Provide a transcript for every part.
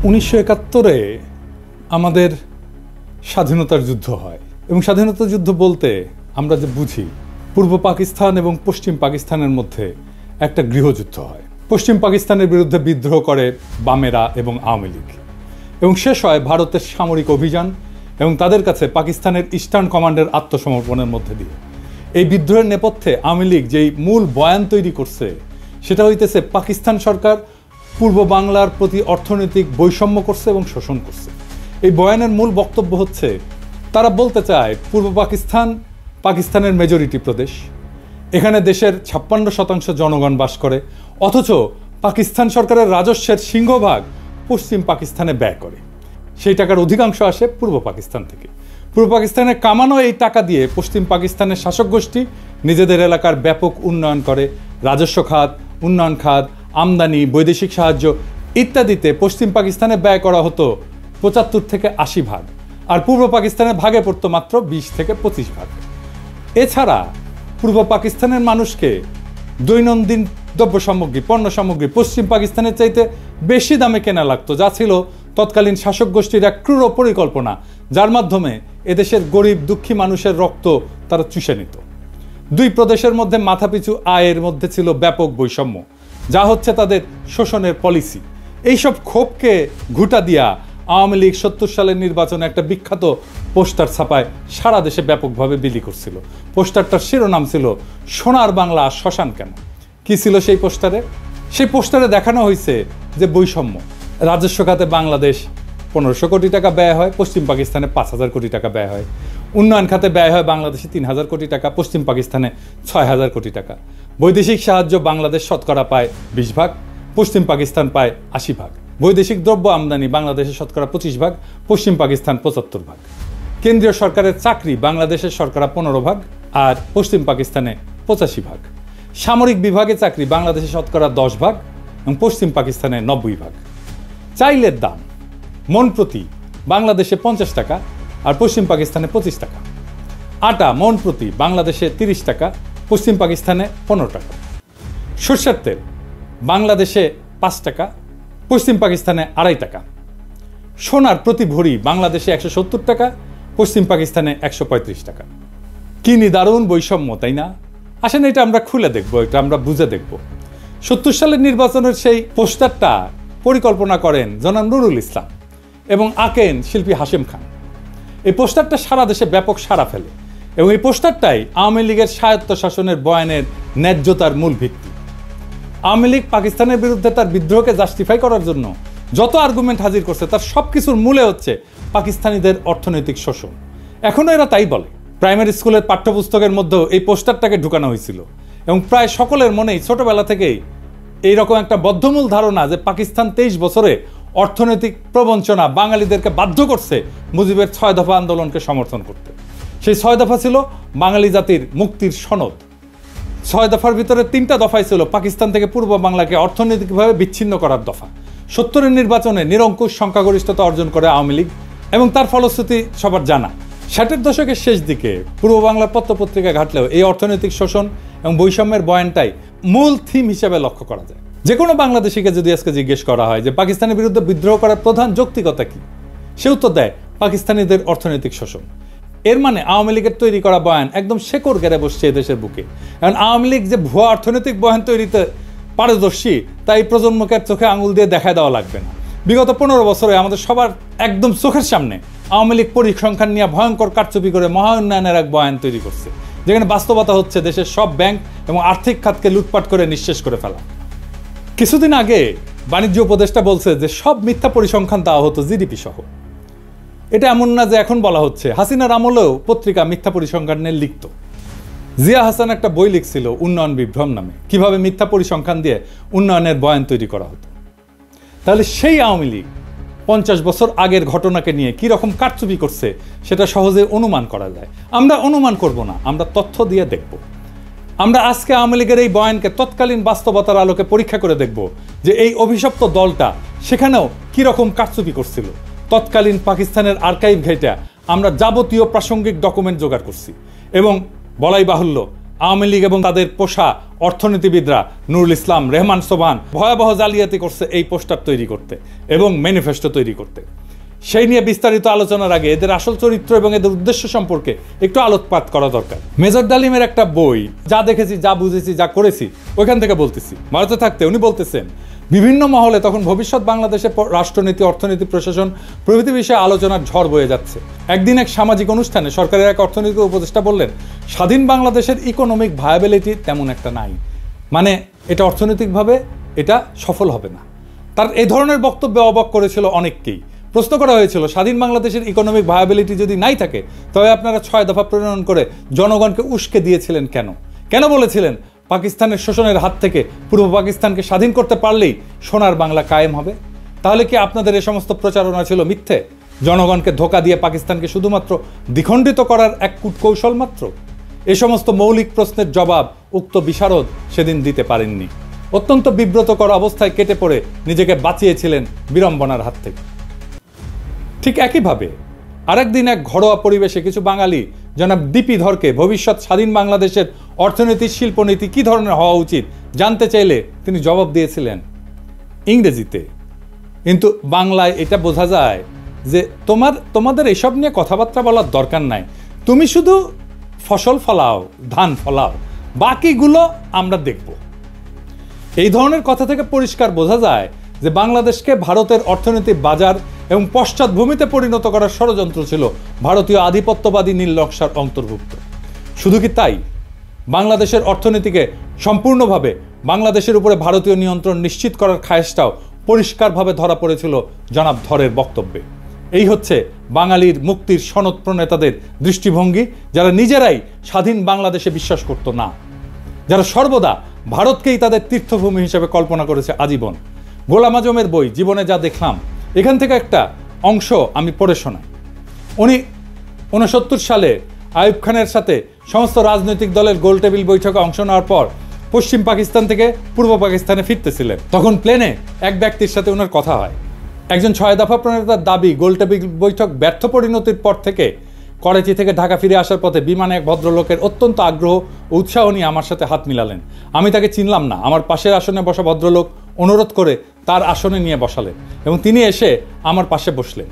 1971-এ আমাদের স্বাধীনতার যুদ্ধ হয় এবং স্বাধীনতা যুদ্ধ বলতে আমরা যে বুঝি পূর্ব পাকিস্তান এবং পশ্চিম পাকিস্তানের মধ্যে একটা গৃহযুদ্ধ হয়। পশ্চিম পাকিস্তানের বিরুদ্ধে বিদ্রোহ করে বামেরা এবং আওয়ামী লীগ এবং শেষ হয় ভারতের সামরিক অভিযান এবং তাদের কাছে পাকিস্তানের ইস্টার্ন কমান্ডের আত্মসমর্পণের মধ্যে দিয়ে। এই বিদ্রোহের নেপথ্যে আওয়ামী লীগ যেই মূল বয়ান তৈরি করছে সেটা হইতেছে পাকিস্তান সরকার পূর্ব বাংলার প্রতি অর্থনৈতিক বৈষম্য করছে এবং শোষণ করছে। এই বয়ানের মূল বক্তব্য হচ্ছে তারা বলতে চায় পূর্ব পাকিস্তান পাকিস্তানের মেজরিটি প্রদেশ, এখানে দেশের 56% জনগণ বাস করে, অথচ পাকিস্তান সরকারের রাজস্বের সিংহভাগ পশ্চিম পাকিস্তানে ব্যয় করে। সেই টাকার অধিকাংশ আসে পূর্ব পাকিস্তান থেকে। পূর্ব পাকিস্তানে কামানো এই টাকা দিয়ে পশ্চিম পাকিস্তানের শাসক গোষ্ঠী নিজেদের এলাকার ব্যাপক উন্নয়ন করে। রাজস্ব খাত, উন্নয়ন খাত, আমদানি, বৈদেশিক সাহায্য ইত্যাদিতে পশ্চিম পাকিস্তানে ব্যয় করা হতো 75 থেকে 80 ভাগ, আর পূর্ব পাকিস্তানের ভাগে পড়তো মাত্র 20 থেকে 25 ভাগ। এছাড়া পূর্ব পাকিস্তানের মানুষকে দৈনন্দিন দ্রব্য সামগ্রী, পণ্য সামগ্রী পশ্চিম পাকিস্তানের চাইতে বেশি দামে কেনা লাগতো, যা ছিল তৎকালীন শাসক গোষ্ঠীর এক ক্রূর পরিকল্পনা, যার মাধ্যমে এদেশের গরিব দুঃখী মানুষের রক্ত তারা চুষে নিত। দুই প্রদেশের মধ্যে মাথাপিছু আয়ের মধ্যে ছিল ব্যাপক বৈষম্য, যা হচ্ছে তাদের শোষণের পলিসি। এইসব ক্ষোভকে ঘুঁটা দিয়া আওয়ামী লীগ 70 সালের নির্বাচনে একটা বিখ্যাত পোস্টার ছাপায় সারা দেশে ব্যাপকভাবে বিলি করছিল। পোস্টারটার শিরোনাম ছিল সোনার বাংলা শ্মশান কেন। কি ছিল সেই পোস্টারে? সেই পোস্টারে দেখানো হয়েছে যে বৈষম্য। রাজস্ব খাতে বাংলাদেশ 1500 কোটি টাকা ব্যয় হয়, পশ্চিম পাকিস্তানে 5000 কোটি টাকা ব্যয় হয়। উন্নয়ন খাতে ব্যয় হয় বাংলাদেশে 3000 কোটি টাকা, পশ্চিম পাকিস্তানে 6000 কোটি টাকা। বৈদেশিক সাহায্য বাংলাদেশ শতকরা পায় 20 ভাগ, পশ্চিম পাকিস্তান পায় 80 ভাগ। বৈদেশিক দ্রব্য আমদানি বাংলাদেশের শতকরা 25 ভাগ, পশ্চিম পাকিস্তান 75 ভাগ। কেন্দ্রীয় সরকারের চাকরি বাংলাদেশের শতকরা 15 ভাগ আর পশ্চিম পাকিস্তানে 85 ভাগ। সামরিক বিভাগে চাকরি বাংলাদেশে শতকরা 10 ভাগ এবং পশ্চিম পাকিস্তানে 90 ভাগ। চাইলের দাম মন প্রতি বাংলাদেশে 50 টাকা আর পশ্চিম পাকিস্তানে 25 টাকা। আটা মন প্রতি বাংলাদেশে 30 টাকা, পশ্চিম পাকিস্তানে 15 টাকা। সরষের তেল বাংলাদেশে 5 টাকা, পশ্চিম পাকিস্তানে 2.5 টাকা। সোনার প্রতি ভরি বাংলাদেশে 170 টাকা, পশ্চিম পাকিস্তানে 135 টাকা। কি নিদারুণ বৈষম্য, তাই না? আসেন এটা আমরা খুলে দেখব, এটা আমরা বুঝে দেখব। 70 সালের নির্বাচনের সেই পোস্টারটা পরিকল্পনা করেন জনাব নুরুল ইসলাম এবং আঁকেন শিল্পী হাশেম খান। এই পোস্টারটা সারা দেশে ব্যাপক সাড়া ফেলে এবং এই পোস্টারটাই আওয়ামী লীগের স্বায়ত্ত শাসনের বয়ানের ন্যায্যতার মূল ভিত্তি। আওয়ামী লীগ পাকিস্তানের বিরুদ্ধে তার বিদ্রোহকে জাস্টিফাই করার জন্য যত আর্গুমেন্ট হাজির করছে তার সব কিছুর মূলে হচ্ছে পাকিস্তানিদের অর্থনৈতিক শোষণ। এখনও এরা তাই বলে। প্রাইমারি স্কুলের পাঠ্যপুস্তকের মধ্যেও এই পোস্টারটাকে ঢুকানো হয়েছিল এবং প্রায় সকলের মনেই ছোটবেলা থেকেই এইরকম একটা বদ্ধমূল ধারণা যে পাকিস্তান 23 বছরে অর্থনৈতিক প্রবঞ্চনা বাঙালিদেরকে বাধ্য করছে মুজিবের 6 দফা আন্দোলনকে সমর্থন করতে। সেই 6 দফা ছিল বাঙালি জাতির মুক্তির সনদ। 6 দফার ভিতরে 3টা দফাই ছিল পাকিস্তান থেকে পূর্ব বাংলাকে অর্থনৈতিকভাবে বিচ্ছিন্ন করার দফা। 70-এর নির্বাচনে নিরঙ্কুশ সংখ্যাগরিষ্ঠতা অর্জন করে আওয়ামী লীগ এবং তার ফলশ্রুতি সবার জানা। 60-এর দশকের শেষ দিকে পূর্ব বাংলার পত্রপত্রিকা ঘাটলেও এই অর্থনৈতিক শোষণ এবং বৈষম্যের বয়ানটাই মূল থিম হিসেবে লক্ষ্য করা যায়। যে কোনো বাংলাদেশিকে যদি আজকে জিজ্ঞেস করা হয় যে পাকিস্তানের বিরুদ্ধে বিদ্রোহ করার প্রধান যৌক্তিকতা কি, সে উত্তর দেয় পাকিস্তানিদের অর্থনৈতিক শোষণ। এর মানে আওয়ামী লীগের তৈরি করা বয়ান একদম শেকড় গেড়ে বসছে এদেশের বুকে। কারণ আওয়ামী লীগ যে ভুয়া অর্থনৈতিক বয়ান তৈরিতে পারদর্শী তাই প্রজন্মকে চোখে আঙুল দিয়ে দেখায় দেওয়া লাগবে না। বিগত 15 বছরে আমাদের সবার একদম চোখের সামনে আওয়ামী লীগ পরিসংখ্যান নিয়ে ভয়ঙ্কর কারচুপি করে মহা উন্নয়নের এক বয়ান তৈরি করছে, যেখানে বাস্তবতা হচ্ছে দেশের সব ব্যাংক এবং আর্থিক খাতকে লুটপাট করে নিঃশেষ করে ফেলা। কিছুদিন আগে বাণিজ্য উপদেষ্টা বলছে যে সব মিথ্যা পরিসংখ্যান দেওয়া হতো জিডিপি সহ। এটা এমন না যে এখন বলা হচ্ছে, হাসিনার আমলেও পত্রিকা মিথ্যা পরিসংখ্যান নিয়ে লিখত। জিয়া হাসান একটা বই লিখছিল উন্নয়ন বিভ্রম নামে, কিভাবে মিথ্যা পরিসংখ্যান দিয়ে উন্নয়নের বয়ান তৈরি করা হতো। তাহলে সেই আওয়ামী লীগ 50 বছর আগের ঘটনাকে নিয়ে কি রকম কারচুপি করছে সেটা সহজে অনুমান করা যায়। আমরা অনুমান করব না, আমরা তথ্য দিয়ে দেখব। আমরা আজকে আওয়ামী লীগের এই বয়ানকে তৎকালীন বাস্তবতার আলোকে পরীক্ষা করে দেখব যে এই অভিশপ্ত দলটা সেখানেও কি রকম কারচুপি করছিল। তৎকালীন পাকিস্তানের আর্কাইভ ঘেঁটে আমরা যাবতীয় প্রাসঙ্গিক ডকুমেন্ট জোগাড় করছি এবং বলাই বাহুল্য আওয়ামী লীগ এবং তাদের পোষা অর্থনীতিবিদরা নুরুল ইসলাম, রেহমান সোবহান ভয়াবহ জালিয়াতি করছে এই পোস্টার তৈরি করতে এবং ম্যানিফেস্টো তৈরি করতে। সেই নিয়ে বিস্তারিত আলোচনার আগে এদের আসল চরিত্র এবং এদের উদ্দেশ্য সম্পর্কে একটু আলোকপাত করা দরকার। মেজর ডালিমের একটা বই, যা দেখেছি, যা বুঝেছি, যা করেছি, ওইখান থেকে বলতেছি। ভারতে থাকতে উনি বলতেছেন বিভিন্ন মহলে তখন ভবিষ্যৎ বাংলাদেশের রাষ্ট্রনীতি, অর্থনীতি, প্রশাসন প্রভৃতি বিষয়ে আলোচনার ঝড় বয়ে যাচ্ছে। একদিন এক সামাজিক অনুষ্ঠানে সরকারের এক অর্থনৈতিক উপদেষ্টা বললেন, স্বাধীন বাংলাদেশের ইকোনমিক ভায়াবিলিটি তেমন একটা নাই, মানে এটা অর্থনৈতিকভাবে এটা সফল হবে না। তার এই ধরনের বক্তব্যে অবাক করেছিল অনেককেই। প্রশ্ন করা হয়েছিল, স্বাধীন বাংলাদেশের ইকোনমিক ভায়াবিলিটি যদি নাই থাকে তবে আপনারা 6 দফা প্রণয়ন করে জনগণকে উস্কে দিয়েছিলেন কেন? কেন বলেছিলেন পাকিস্তানের শোষণের হাত থেকে পূর্ব পাকিস্তানকে স্বাধীন করতে পারলেই সোনার বাংলা কায়েম হবে? তাহলে কি আপনাদের এই সমস্ত প্রচারণা ছিল মিথ্যে? জনগণকে ধোঁকা দিয়ে পাকিস্তানকে শুধুমাত্র দ্বিখণ্ডিত করার এক কূটকৌশল মাত্র? এই সমস্ত মৌলিক প্রশ্নের জবাব উক্ত বিশারদ সেদিন দিতে পারেননি। অত্যন্ত বিব্রতকর অবস্থায় কেটে পড়ে নিজেকে বাঁচিয়েছিলেন বিড়ম্বনার হাত থেকে। ঠিক একইভাবে আরেকদিন এক ঘরোয়া পরিবেশে কিছু বাঙালি জনাব ডিপি ধরকে ভবিষ্যৎ স্বাধীন বাংলাদেশের অর্থনীতি, শিল্পনীতি কী ধরনের হওয়া উচিত জানতে চাইলে তিনি জবাব দিয়েছিলেন ইংরেজিতে। কিন্তু বাংলায় এটা বোঝা যায় যে তোমাদের এসব নিয়ে কথাবার্তা বলার দরকার নাই, তুমি শুধু ফসল ফলাও, ধান ফলাও, বাকিগুলো আমরা দেখব। এই ধরনের কথা থেকে পরিষ্কার বোঝা যায় যে বাংলাদেশকে ভারতের অর্থনৈতিক বাজার এবং পশ্চাৎভূমিতে পরিণত করার ষড়যন্ত্র ছিল ভারতীয় আধিপত্যবাদী নীল নকশার অন্তর্ভুক্ত। শুধু কি তাই, বাংলাদেশের অর্থনীতিকে সম্পূর্ণভাবে বাংলাদেশের উপরে ভারতীয় নিয়ন্ত্রণ নিশ্চিত করার খায়েশটাও পরিষ্কারভাবে ধরা পড়েছিল জনাব ধরের বক্তব্যে। এই হচ্ছে বাঙালির মুক্তির সনদ প্রণেতাদের দৃষ্টিভঙ্গি, যারা নিজেরাই স্বাধীন বাংলাদেশে বিশ্বাস করত না, যারা সর্বদা ভারতকেই তাদের তীর্থভূমি হিসেবে কল্পনা করেছে আজীবন। গোলাম আজমের বই জীবনে যা দেখলাম, এখান থেকে একটা অংশ আমি পড়ে শোনাই। উনি 69 সালে আইয়ুব খানের সাথে সমস্ত রাজনৈতিক দলের গোলটেবিল বৈঠকে অংশ নেওয়ার পর পশ্চিম পাকিস্তান থেকে পূর্ব পাকিস্তানে ফিরতেছিলেন। তখন প্লেনে এক ব্যক্তির সাথে ওনার কথা হয়। একজন 6 দফা প্রণেতার দাবি, গোলটেবিল বৈঠক ব্যর্থ পরিণতির পর থেকে করাচি থেকে ঢাকা ফিরে আসার পথে বিমানে এক ভদ্রলোকের অত্যন্ত আগ্রহ ও উৎসাহ নিয়ে আমার সাথে হাত মিলালেন। আমি তাকে চিনলাম না। আমার পাশের আসনে বসা ভদ্রলোক অনুরোধ করে তার আসনে নিয়ে বসালেন এবং তিনি এসে আমার পাশে বসলেন।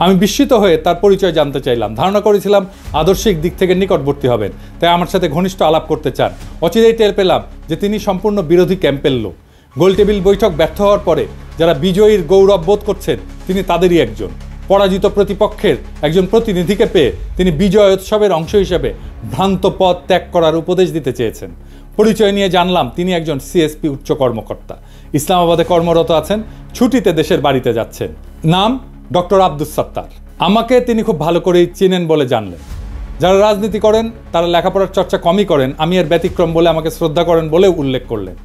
আমি বিস্মিত হয়ে তার পরিচয় জানতে চাইলাম। ধারণা করেছিলাম আদর্শিক দিক থেকে নিকটবর্তী হবেন, তাই আমার সাথে ঘনিষ্ঠ আলাপ করতে চান। অচিরেই টের পেলাম যে তিনি সম্পূর্ণ বিরোধী ক্যাম্পের লোক। গোলটেবিল বৈঠক ব্যর্থ হওয়ার পরে যারা বিজয়ীর গৌরব বোধ করছেন, তিনি তাদেরই একজন। পরাজিত প্রতিপক্ষের একজন প্রতিনিধিকে পেয়ে তিনি বিজয় উৎসবের অংশ হিসেবে ভ্রান্ত পথ ত্যাগ করার উপদেশ দিতে চেয়েছেন। পরিচয় নিয়ে জানলাম তিনি একজন সিএসপি উচ্চ কর্মকর্তা, ইসলামাবাদে কর্মরত আছেন, ছুটিতে দেশের বাড়িতে যাচ্ছেন। নাম ডক্টর আব্দুস সাত্তার। আমাকে তিনি খুব ভালো করেই চিনেন বলে জানলেন। যারা রাজনীতি করেন তারা লেখাপড়ার চর্চা কমই করেন, আমি এর ব্যতিক্রম বলে আমাকে শ্রদ্ধা করেন বলেও উল্লেখ করলেন।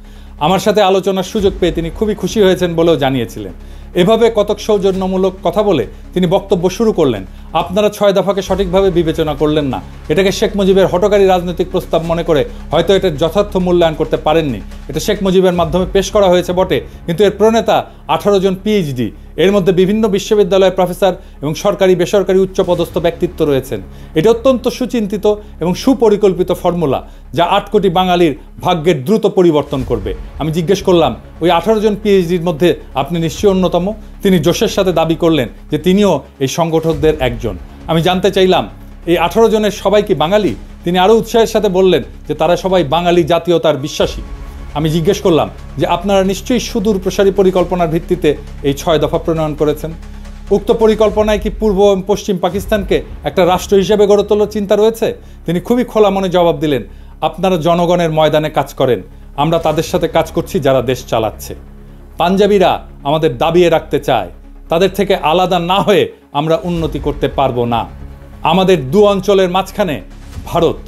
আমার সাথে আলোচনার সুযোগ পেয়ে তিনি খুবই খুশি হয়েছেন বলেও জানিয়েছিলেন। এভাবে কতক সৌজন্যমূলক কথা বলে তিনি বক্তব্য শুরু করলেন। আপনারা 6 দফাকে সঠিকভাবে বিবেচনা করলেন না, এটাকে শেখ মুজিবের হঠকারী রাজনৈতিক প্রস্তাব মনে করে হয়তো এটার যথার্থ মূল্যায়ন করতে পারেননি। এটা শেখ মুজিবের মাধ্যমে পেশ করা হয়েছে বটে, কিন্তু এর প্রণেতা 18 জন পিএইচডি, এর মধ্যে বিভিন্ন বিশ্ববিদ্যালয়ের প্রফেসর এবং সরকারি বেসরকারি উচ্চপদস্থ ব্যক্তিত্ব রয়েছেন। এটা অত্যন্ত সুচিন্তিত এবং সুপরিকল্পিত ফর্মুলা, যা 8 কোটি বাঙালির ভাগ্যের দ্রুত পরিবর্তন করবে। আমি জিজ্ঞেস করলাম, ওই 18 জন পিএইচডির মধ্যে আপনি নিশ্চয়ই অন্যতম? তিনি জোশের সাথে দাবি করলেন যে তিনিও এই সংগঠকদের একজন। আমি জানতে চাইলাম, এই 18 জনের সবাই কি বাঙালি? তিনি আরও উৎসাহের সাথে বললেন যে তারা সবাই বাঙালি জাতীয়তার বিশ্বাসী। আমি জিজ্ঞেস করলাম যে আপনারা নিশ্চয়ই সুদূর প্রসারী পরিকল্পনার ভিত্তিতে এই 6 দফা প্রণয়ন করেছেন। উক্ত পরিকল্পনায় কি পূর্ব এবং পশ্চিম পাকিস্তানকে একটা রাষ্ট্র হিসেবে গড়ে তোলার চিন্তা রয়েছে? তিনি খুবই খোলা মনে জবাব দিলেন, আপনারা জনগণের ময়দানে কাজ করেন, আমরা তাদের সাথে কাজ করছি যারা দেশ চালাচ্ছে। পাঞ্জাবিরা আমাদের দাবিয়ে রাখতে চায়, তাদের থেকে আলাদা না হয়ে আমরা উন্নতি করতে পারবো না। আমাদের 2 অঞ্চলের মাঝখানে ভারত,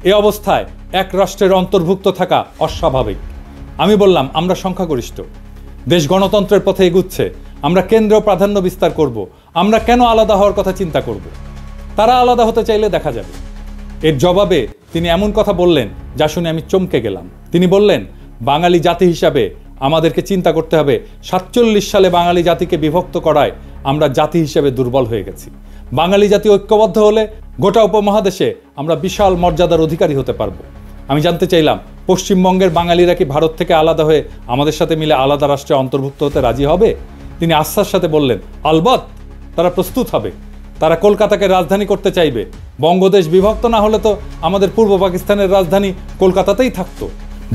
এ অবস্থায় এক রাষ্ট্রের অন্তর্ভুক্ত থাকা অস্বাভাবিক। আমি বললাম, আমরা সংখ্যাগরিষ্ঠ, দেশ গণতন্ত্রের পথে এগুচ্ছে, আমরা কেন্দ্রীয় প্রাধান্য বিস্তার করব, আমরা কেন আলাদা হওয়ার কথা চিন্তা করব? তারা আলাদা হতে চাইলে দেখা যাবে। এর জবাবে তিনি এমন কথা বললেন যা শুনে আমি চমকে গেলাম। তিনি বললেন, বাঙালি জাতি হিসাবে আমাদেরকে চিন্তা করতে হবে 47 সালে বাঙালি জাতিকে বিভক্ত করায় আমরা জাতি হিসেবে দুর্বল হয়ে গেছি। বাঙালি জাতি ঐক্যবদ্ধ হলে গোটা উপমহাদেশে আমরা বিশাল মর্যাদার অধিকারী হতে পারবো। আমি জানতে চাইলাম, পশ্চিমবঙ্গের বাঙালিরা কি ভারত থেকে আলাদা হয়ে আমাদের সাথে মিলে আলাদা রাষ্ট্রে অন্তর্ভুক্ত হতে রাজি হবে? তিনি আস্থার সাথে বললেন, আলবৎ তারা প্রস্তুত হবে, তারা কলকাতাকে রাজধানী করতে চাইবে। বঙ্গদেশ বিভক্ত না হলে তো আমাদের পূর্ব পাকিস্তানের রাজধানী কলকাতাতেই থাকতো।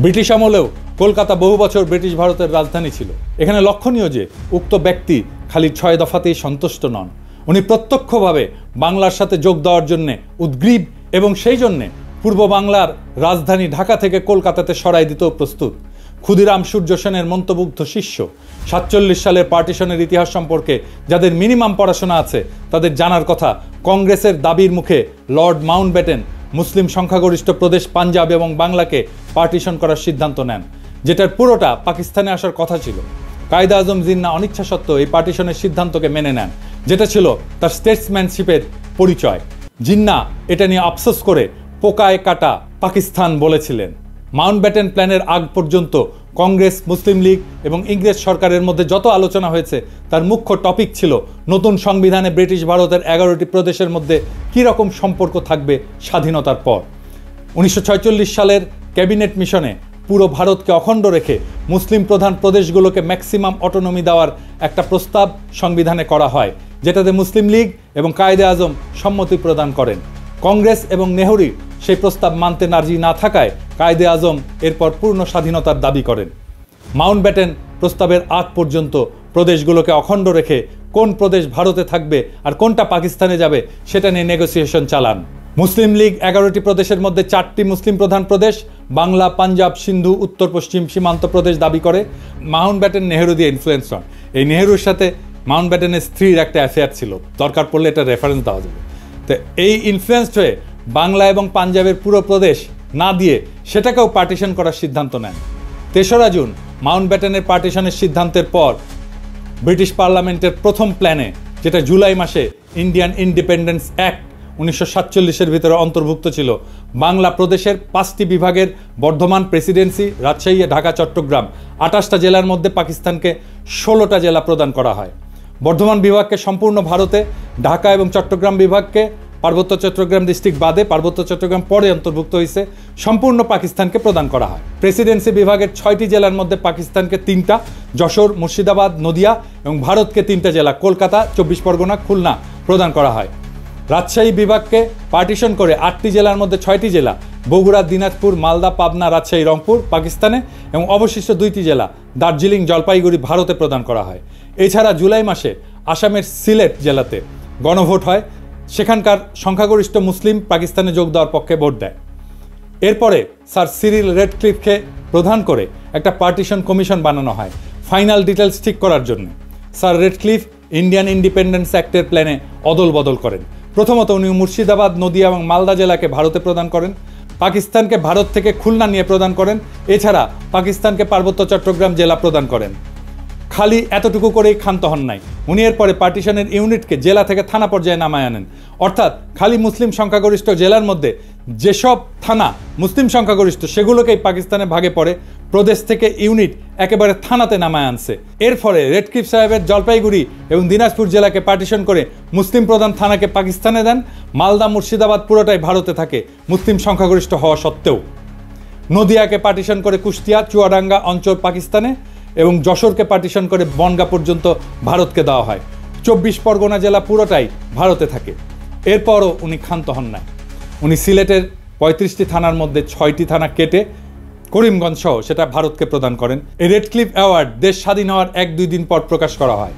ব্রিটিশ আমলেও কলকাতা বহু বছর ব্রিটিশ ভারতের রাজধানী ছিল। এখানে লক্ষণীয় যে উক্ত ব্যক্তি খালি 6 দফাতেই সন্তুষ্ট নন, উনি প্রত্যক্ষভাবে বাংলার সাথে যোগ দেওয়ার জন্যে উদ্গ্রীব এবং সেই জন্যে পূর্ব বাংলার রাজধানী ঢাকা থেকে কলকাতাতে সরাই দিতেও প্রস্তুত। ক্ষুদিরাম সূর্য সেনের মন্ত্রমুগ্ধ শিষ্য, 47 সালের পার্টিশনের ইতিহাস সম্পর্কে যাদের মিনিমাম পড়াশোনা আছে তাদের জানার কথা, কংগ্রেসের দাবির মুখে লর্ড মাউন্টব্যাটেন মুসলিম সংখ্যাগরিষ্ঠ প্রদেশ পাঞ্জাব এবং বাংলাকে পার্টিশন করার সিদ্ধান্ত নেন, যেটার পুরোটা পাকিস্তানে আসার কথা ছিল। কায়েদে আজম জিন্নাহ অনিচ্ছা সত্ত্বেও এই পার্টিশনের সিদ্ধান্তকে মেনে নেন, যেটা ছিল তার স্টেটসম্যানশিপের পরিচয়। জিন্নাহ এটা নিয়ে আফসোস করে পোকায় কাটা পাকিস্তান বলেছিলেন। মাউন্টব্যাটেন প্ল্যানের আগ পর্যন্ত কংগ্রেস, মুসলিম লীগ এবং ইংরেজ সরকারের মধ্যে যত আলোচনা হয়েছে তার মুখ্য টপিক ছিল নতুন সংবিধানে ব্রিটিশ ভারতের 11টি প্রদেশের মধ্যে কী রকম সম্পর্ক থাকবে স্বাধীনতার পর। 1946 সালের ক্যাবিনেট মিশনে পুরো ভারতকে অখণ্ড রেখে মুসলিম প্রধান প্রদেশগুলোকে ম্যাক্সিমাম অটোনমি দেওয়ার একটা প্রস্তাব সংবিধানে করা হয়, যেটাতে মুসলিম লীগ এবং কায়েদে আজম সম্মতি প্রদান করেন। কংগ্রেস এবং নেহরু সেই প্রস্তাব মানতে রাজি না থাকায় কায়েদে আজম এরপর পূর্ণ স্বাধীনতার দাবি করেন। মাউন্টব্যাটেন প্রস্তাবের আগ পর্যন্ত প্রদেশগুলোকে অখণ্ড রেখে কোন প্রদেশ ভারতে থাকবে আর কোনটা পাকিস্তানে যাবে সেটা নিয়ে নেগোসিয়েশন চালান। মুসলিম লীগ 11টি প্রদেশের মধ্যে 4টি মুসলিম প্রধান প্রদেশ বাংলা, পাঞ্জাব, সিন্ধু, উত্তর পশ্চিম সীমান্ত প্রদেশ দাবি করে। মাউন্টব্যাটেন নেহরু দিয়ে ইনফ্লুয়েন্স হন। এই নেহরুর সাথে মাউন্টব্যাটেনের স্ত্রীর একটা অ্যাফেয়ার ছিল, দরকার পড়লে এটা রেফারেন্স দেওয়া যাবে। তো এই ইনফ্লুয়েন্সড হয়ে বাংলা এবং পাঞ্জাবের পুরো প্রদেশ না দিয়ে সেটাকেও পার্টিশন করার সিদ্ধান্ত নেন। 3রা জুন মাউন্টব্যাটেনের পার্টিশনের সিদ্ধান্তের পর ব্রিটিশ পার্লামেন্টের প্রথম প্ল্যানে, যেটা জুলাই মাসে ইন্ডিয়ান ইন্ডিপেন্ডেন্স অ্যাক্ট 1947-এর ভিতরে অন্তর্ভুক্ত ছিল, বাংলা প্রদেশের 5টি বিভাগের বর্ধমান প্রেসিডেন্সি, রাজশাহী, ঢাকা, চট্টগ্রাম 28টা জেলার মধ্যে পাকিস্তানকে 16টা জেলা প্রদান করা হয়। বর্ধমান বিভাগকে সম্পূর্ণ ভারতে, ঢাকা এবং চট্টগ্রাম বিভাগকে পার্বত্য চট্টগ্রাম ডিস্ট্রিক্ট বাদে, পার্বত্য চট্টগ্রাম পরে অন্তর্ভুক্ত হয়েছে, সম্পূর্ণ পাকিস্তানকে প্রদান করা হয়। প্রেসিডেন্সি বিভাগের 6টি জেলার মধ্যে পাকিস্তানকে 3টা, যশোর, মুর্শিদাবাদ, নদিয়া এবং ভারতকে 3টা জেলা, কলকাতা, 24 পরগনা, খুলনা প্রদান করা হয়। রাজশাহী বিভাগকে পার্টিশন করে 8টি জেলার মধ্যে 6টি জেলা, বগুড়া, দিনাজপুর, মালদা, পাবনা, রাজশাহী, রংপুর পাকিস্তানে এবং অবশিষ্ট 2টি জেলা দার্জিলিং, জলপাইগুড়ি ভারতে প্রদান করা হয়। এছাড়া জুলাই মাসে আসামের সিলেট জেলাতে গণভোট হয়, সেখানকার সংখ্যাগরিষ্ঠ মুসলিম পাকিস্তানে যোগ দেওয়ার পক্ষে ভোট দেয়। এরপরে স্যার সিরিল রেডক্লিফকে প্রধান করে একটা পার্টিশন কমিশন বানানো হয় ফাইনাল ডিটেলস ঠিক করার জন্য। স্যার রেডক্লিফ ইন্ডিয়ান ইন্ডিপেন্ডেন্স অ্যাক্টের প্ল্যানে অদল বদল করেন। প্রথমত উনি মুর্শিদাবাদ, নদিয়া এবং মালদা জেলাকে ভারতে প্রদান করেন, পাকিস্তানকে ভারত থেকে খুলনা নিয়ে প্রদান করেন, এছাড়া পাকিস্তানকে পার্বত্য চট্টগ্রাম জেলা প্রদান করেন। খালি এতটুকু করেই ক্ষান্ত হন নাই, উনি এরপরে পার্টিশনের ইউনিটকে জেলা থেকে থানা পর্যায়ে নামায় আনেন। অর্থাৎ খালি মুসলিম সংখ্যাগরিষ্ঠ জেলার মধ্যে যেসব থানা মুসলিম সংখ্যাগরিষ্ঠ সেগুলোকেই পাকিস্তানের ভাগে পড়ে, প্রদেশ থেকে ইউনিট একেবারে থানাতে নামায় আনছে। এর ফলে রেডক্লিফ সাহেবের জলপাইগুড়ি এবং দিনাজপুর জেলাকে পার্টিশন করে মুসলিম প্রধান থানাকে পাকিস্তানে দেন। মালদা, মুর্শিদাবাদ পুরোটাই ভারতে থাকে মুসলিম সংখ্যাগরিষ্ঠ হওয়া সত্ত্বেও। নদিয়াকে পার্টিশন করে কুষ্টিয়া, চুয়াডাঙ্গা অঞ্চল পাকিস্তানে এবং যশোরকে পার্টিশন করে বনগা পর্যন্ত ভারতকে দেওয়া হয়। 24 পরগনা জেলা পুরোটাই ভারতে থাকে। এরপরও উনি ক্ষান্ত হন না, উনি সিলেটের 35টি থানার মধ্যে 6টি থানা কেটে করিমগঞ্জ সহ সেটা ভারতকে প্রদান করেন। এই রেডক্লিফ অ্যাওয়ার্ড দেশ স্বাধীন হওয়ার 1-2 দিন পর প্রকাশ করা হয়।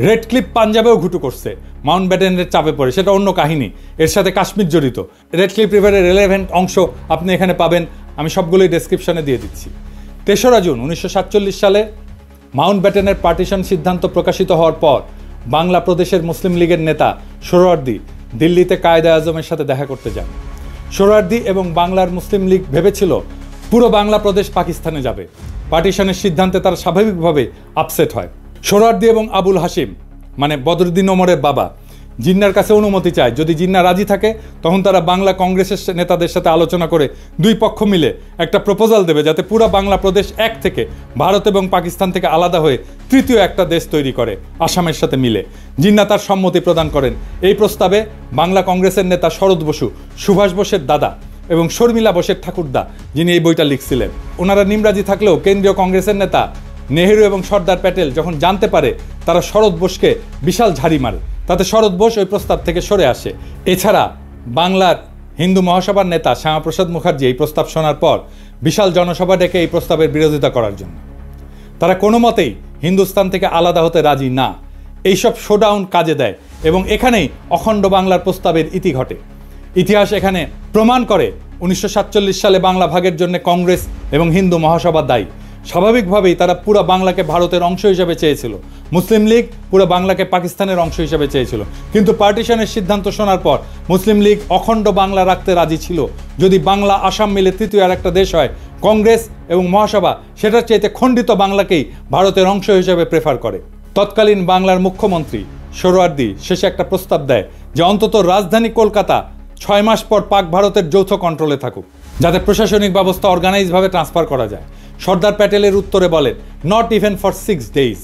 রেডক্লিফ পাঞ্জাবেও ঘুটু করছে, মাউন্টব্যাটেনের চাপে পড়ে, সেটা অন্য কাহিনী, এর সাথে কাশ্মীর জড়িত। রেডক্লিফ রিভারের রেলেভেন্ট অংশ আপনি এখানে পাবেন, আমি সবগুলোই ডেসক্রিপশনে দিয়ে দিচ্ছি। 3রা জুন 1947 সালে মাউন্টব্যাটেনের পার্টিশন সিদ্ধান্ত প্রকাশিত হওয়ার পর বাংলা প্রদেশের মুসলিম লীগের নেতা সোহরাওয়ার্দী দিল্লিতে কায়েদে আজমের সাথে দেখা করতে যান। সোহরাওয়ার্দী এবং বাংলার মুসলিম লীগ ভেবেছিল পুরো বাংলা প্রদেশ পাকিস্তানে যাবে। পার্টিশনের সিদ্ধান্তে তারা স্বাভাবিকভাবে আপসেট হয়। সোহরাওয়ার্দী এবং আবুল হাশিম মানে বদরুদ্দিন ওমরের বাবা জিন্নার কাছে অনুমতি চায়, যদি জিন্না রাজি থাকে তখন তারা বাংলা কংগ্রেসের নেতাদের সাথে আলোচনা করে 2 পক্ষ মিলে একটা প্রপোজাল দেবে যাতে পুরো বাংলা প্রদেশ এক থেকে ভারত এবং পাকিস্তান থেকে আলাদা হয়ে 3য় একটা দেশ তৈরি করে আসামের সাথে মিলে। জিন্না তার সম্মতি প্রদান করেন। এই প্রস্তাবে বাংলা কংগ্রেসের নেতা শরৎ বসু, সুভাষ বোসের দাদা, এবং শর্মিলা বোসের ঠাকুরদা, যিনি এই বইটা লিখছিলেন, ওনারা নিমরাজি থাকলেও কেন্দ্রীয় কংগ্রেসের নেতা নেহেরু এবং সর্দার প্যাটেল যখন জানতে পারে, তারা শরৎ বোসকে বিশাল ঝাড়ি মারে, তাতে শরৎ বোস ওই প্রস্তাব থেকে সরে আসে। এছাড়া বাংলার হিন্দু মহাসভার নেতা শ্যামাপ্রসাদ মুখার্জি এই প্রস্তাব শোনার পর বিশাল জনসভা ডেকে এই প্রস্তাবের বিরোধিতা করার জন্য। তারা কোনো মতেই হিন্দুস্তান থেকে আলাদা হতে রাজি না। এইসব শোডাউন কাজে দেয় এবং এখানেই অখণ্ড বাংলার প্রস্তাবের ইতি ঘটে। ইতিহাস এখানে প্রমাণ করে 1947 সালে বাংলা ভাগের জন্য কংগ্রেস এবং হিন্দু মহাসভা দায়ী। স্বাভাবিকভাবেই তারা পুরো বাংলাকে ভারতের অংশ হিসেবে চেয়েছিল। মুসলিম লীগ পুরো বাংলাকে পাকিস্তানের অংশ হিসেবে চেয়েছিল, কিন্তু পার্টিশনের সিদ্ধান্ত শোনার পর মুসলিম লীগ অখণ্ড বাংলা রাখতে রাজি ছিল। যদি বাংলা আসাম মিলে তৃতীয় আর একটা দেশ হয়, কংগ্রেস এবং মহাসভা সেটার চাইতে খণ্ডিত বাংলাকেই ভারতের অংশ হিসেবে প্রেফার করে। তৎকালীন বাংলার মুখ্যমন্ত্রী সোহরাওয়ার্দী শেষে একটা প্রস্তাব দেয় যে অন্তত রাজধানী কলকাতা 6 মাস পর পাক ভারতের যৌথ কন্ট্রোলে থাকুক, যাতে প্রশাসনিক ব্যবস্থা অর্গানাইজভাবে ট্রান্সফার করা যায়। সর্দার প্যাটেলের উত্তরে বলেন, নট ইভেন ফর 6 days।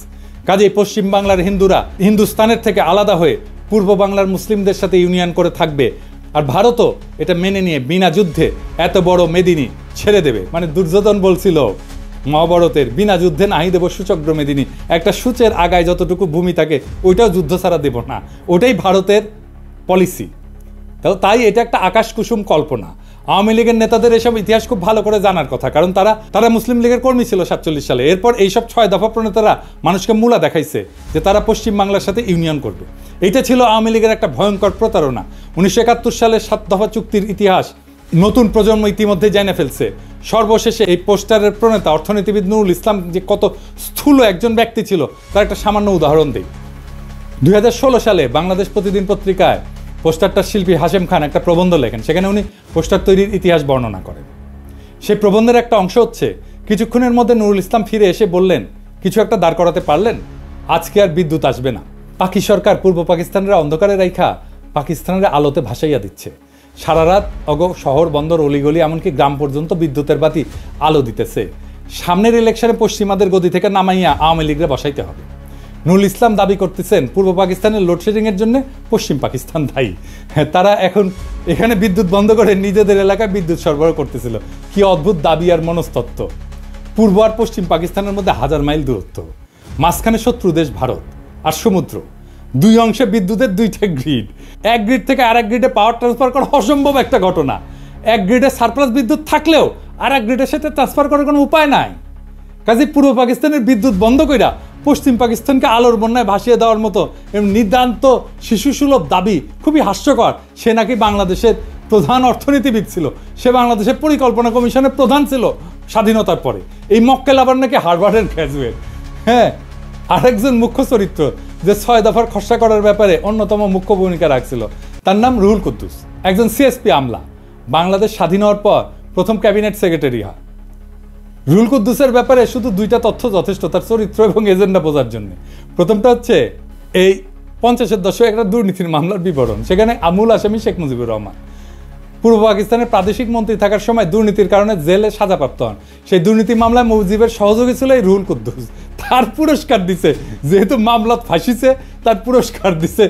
কাজেই পশ্চিম বাংলার হিন্দুরা হিন্দুস্তানের থেকে আলাদা হয়ে পূর্ব বাংলার মুসলিমদের সাথে ইউনিয়ন করে থাকবে, আর ভারতও এটা মেনে নিয়ে বিনা যুদ্ধে এত বড় মেদিনী ছেড়ে দেবে। মানে দুর্যোধন বলছিল মহাভারতের, বিনা যুদ্ধে নাহি দেব সুচক্র মেদিনী, একটা সূচের আগায় যতটুকু ভূমি থাকে ওইটাও যুদ্ধ ছাড়া দেব না, ওটাই ভারতের পলিসি। তাই এটা একটা আকাশ কুসুম কল্পনা। আওয়ামী লীগের নেতাদের এসব ইতিহাস খুব ভালো করে জানার কথা, কারণ তারা মুসলিম লীগের কর্মী ছিল 47 সালে। এরপর এইসব 6 দফা প্রণেতারা মানুষকে মূলা দেখাইছে যে তারা পশ্চিম বাংলার সাথে ইউনিয়ন করবে। এটা ছিল আওয়ামী লীগের একটা ভয়ঙ্কর প্রতারণা। 1971 সালের 7 দফা চুক্তির ইতিহাস নতুন প্রজন্ম ইতিমধ্যে জেনে ফেলছে। সর্বশেষে এই পোস্টারের প্রণেতা অর্থনীতিবিদ নুরুল ইসলাম যে কত স্থূল একজন ব্যক্তি ছিল তার একটা সামান্য উদাহরণ দিই। 2016 সালে বাংলাদেশ প্রতিদিন পত্রিকায় পোস্টারটার শিল্পী হাশেম খান একটা প্রবন্ধ লেখেন। সেখানে উনি পোস্টার তৈরির ইতিহাস বর্ণনা করেন। সেই প্রবন্ধের একটা অংশ হচ্ছে, কিছুক্ষণের মধ্যে নুরুল ইসলাম ফিরে এসে বললেন, কিছু একটা দাঁড় করাতে পারলেন? আজকে আর বিদ্যুৎ আসবে না। পাকি সরকার পূর্ব পাকিস্তানের অন্ধকারে রাইখা পাকিস্তানের আলোতে ভাসাইয়া দিচ্ছে। সারা রাত শহর বন্দর অলিগলি এমনকি গ্রাম পর্যন্ত বিদ্যুতের বাতি আলো দিতেছে। সামনের ইলেকশনে পশ্চিমাদের গদি থেকে নামাইয়া আওয়ামী লীগরে বসাইতে হবে। নুরুল ইসলাম দাবি করতেছেন পূর্ব পাকিস্তানের লোডশেডিংয়ের জন্য পশ্চিম পাকিস্তান দায়ী। তারা এখন এখানে বিদ্যুৎ বন্ধ করে নিজেদের এলাকায় বিদ্যুৎ সরবরাহ করতেছিল। কি অদ্ভুত দাবি আর মনস্তত্ত্ব। পূর্ব আর পশ্চিম পাকিস্তানের মধ্যে 1000 মাইল দূরত্ব, মাঝখানে শত্রু দেশ ভারত আর সমুদ্র, দুই অংশে বিদ্যুতের 2টা গ্রিড। এক গ্রিড থেকে আরেক গ্রিডে পাওয়ার ট্রান্সফার করা অসম্ভব একটা ঘটনা। এক গ্রিডে সারপ্লাস বিদ্যুৎ থাকলেও আর এক গ্রিডের সাথে ট্রান্সফার করার কোনো উপায় নাই। কাজে পূর্ব পাকিস্তানের বিদ্যুৎ বন্ধ কইরা পশ্চিম পাকিস্তানকে আলোর বন্যায় ভাসিয়ে দেওয়ার মতো নিতান্ত শিশুসুলভ দাবি খুবই হাস্যকর। সে নাকি বাংলাদেশের প্রধান অর্থনীতিবিদ ছিল, সে বাংলাদেশের পরিকল্পনা কমিশনের প্রধান ছিল স্বাধীনতার পরে। এই মক্কেল আবার নাকি হার্ভার্ডের গ্র্যাজুয়েট। হ্যাঁ, আরেকজন মুখ্য চরিত্র যে 6 দফার খসড়া করার ব্যাপারে অন্যতম মুখ্য ভূমিকা রাখছিল, তার নাম রুহুল কুদ্দুস, একজন সিএসপি আমলা। বাংলাদেশ স্বাধীন হওয়ার পর প্রথম ক্যাবিনেট সেক্রেটারি হয়। রুহুল কুদ্দুসের ব্যাপারে শুধু 2টা তথ্য যথেষ্ট তার চরিত্র এবং এজেন্ডা বোঝার জন্য। প্রথমটা হচ্ছে এই 50-এর দশকে একটা দুর্নীতির মামলার বিবরণ। সেখানে আমূল আসামি শেখ মুজিবুর রহমান পূর্ব পাকিস্তানের প্রাদেশিক মন্ত্রী থাকার সময় দুর্নীতির কারণে জেলে সাজাপ্রাপ্ত হন। সেই দুর্নীতি মামলায় মুজিবের সহযোগী ছিল এই রুহুল কুদ্দুস। তার পুরস্কার দিছে, যেহেতু মামলা ফাঁসিছে তার পুরস্কার দিছে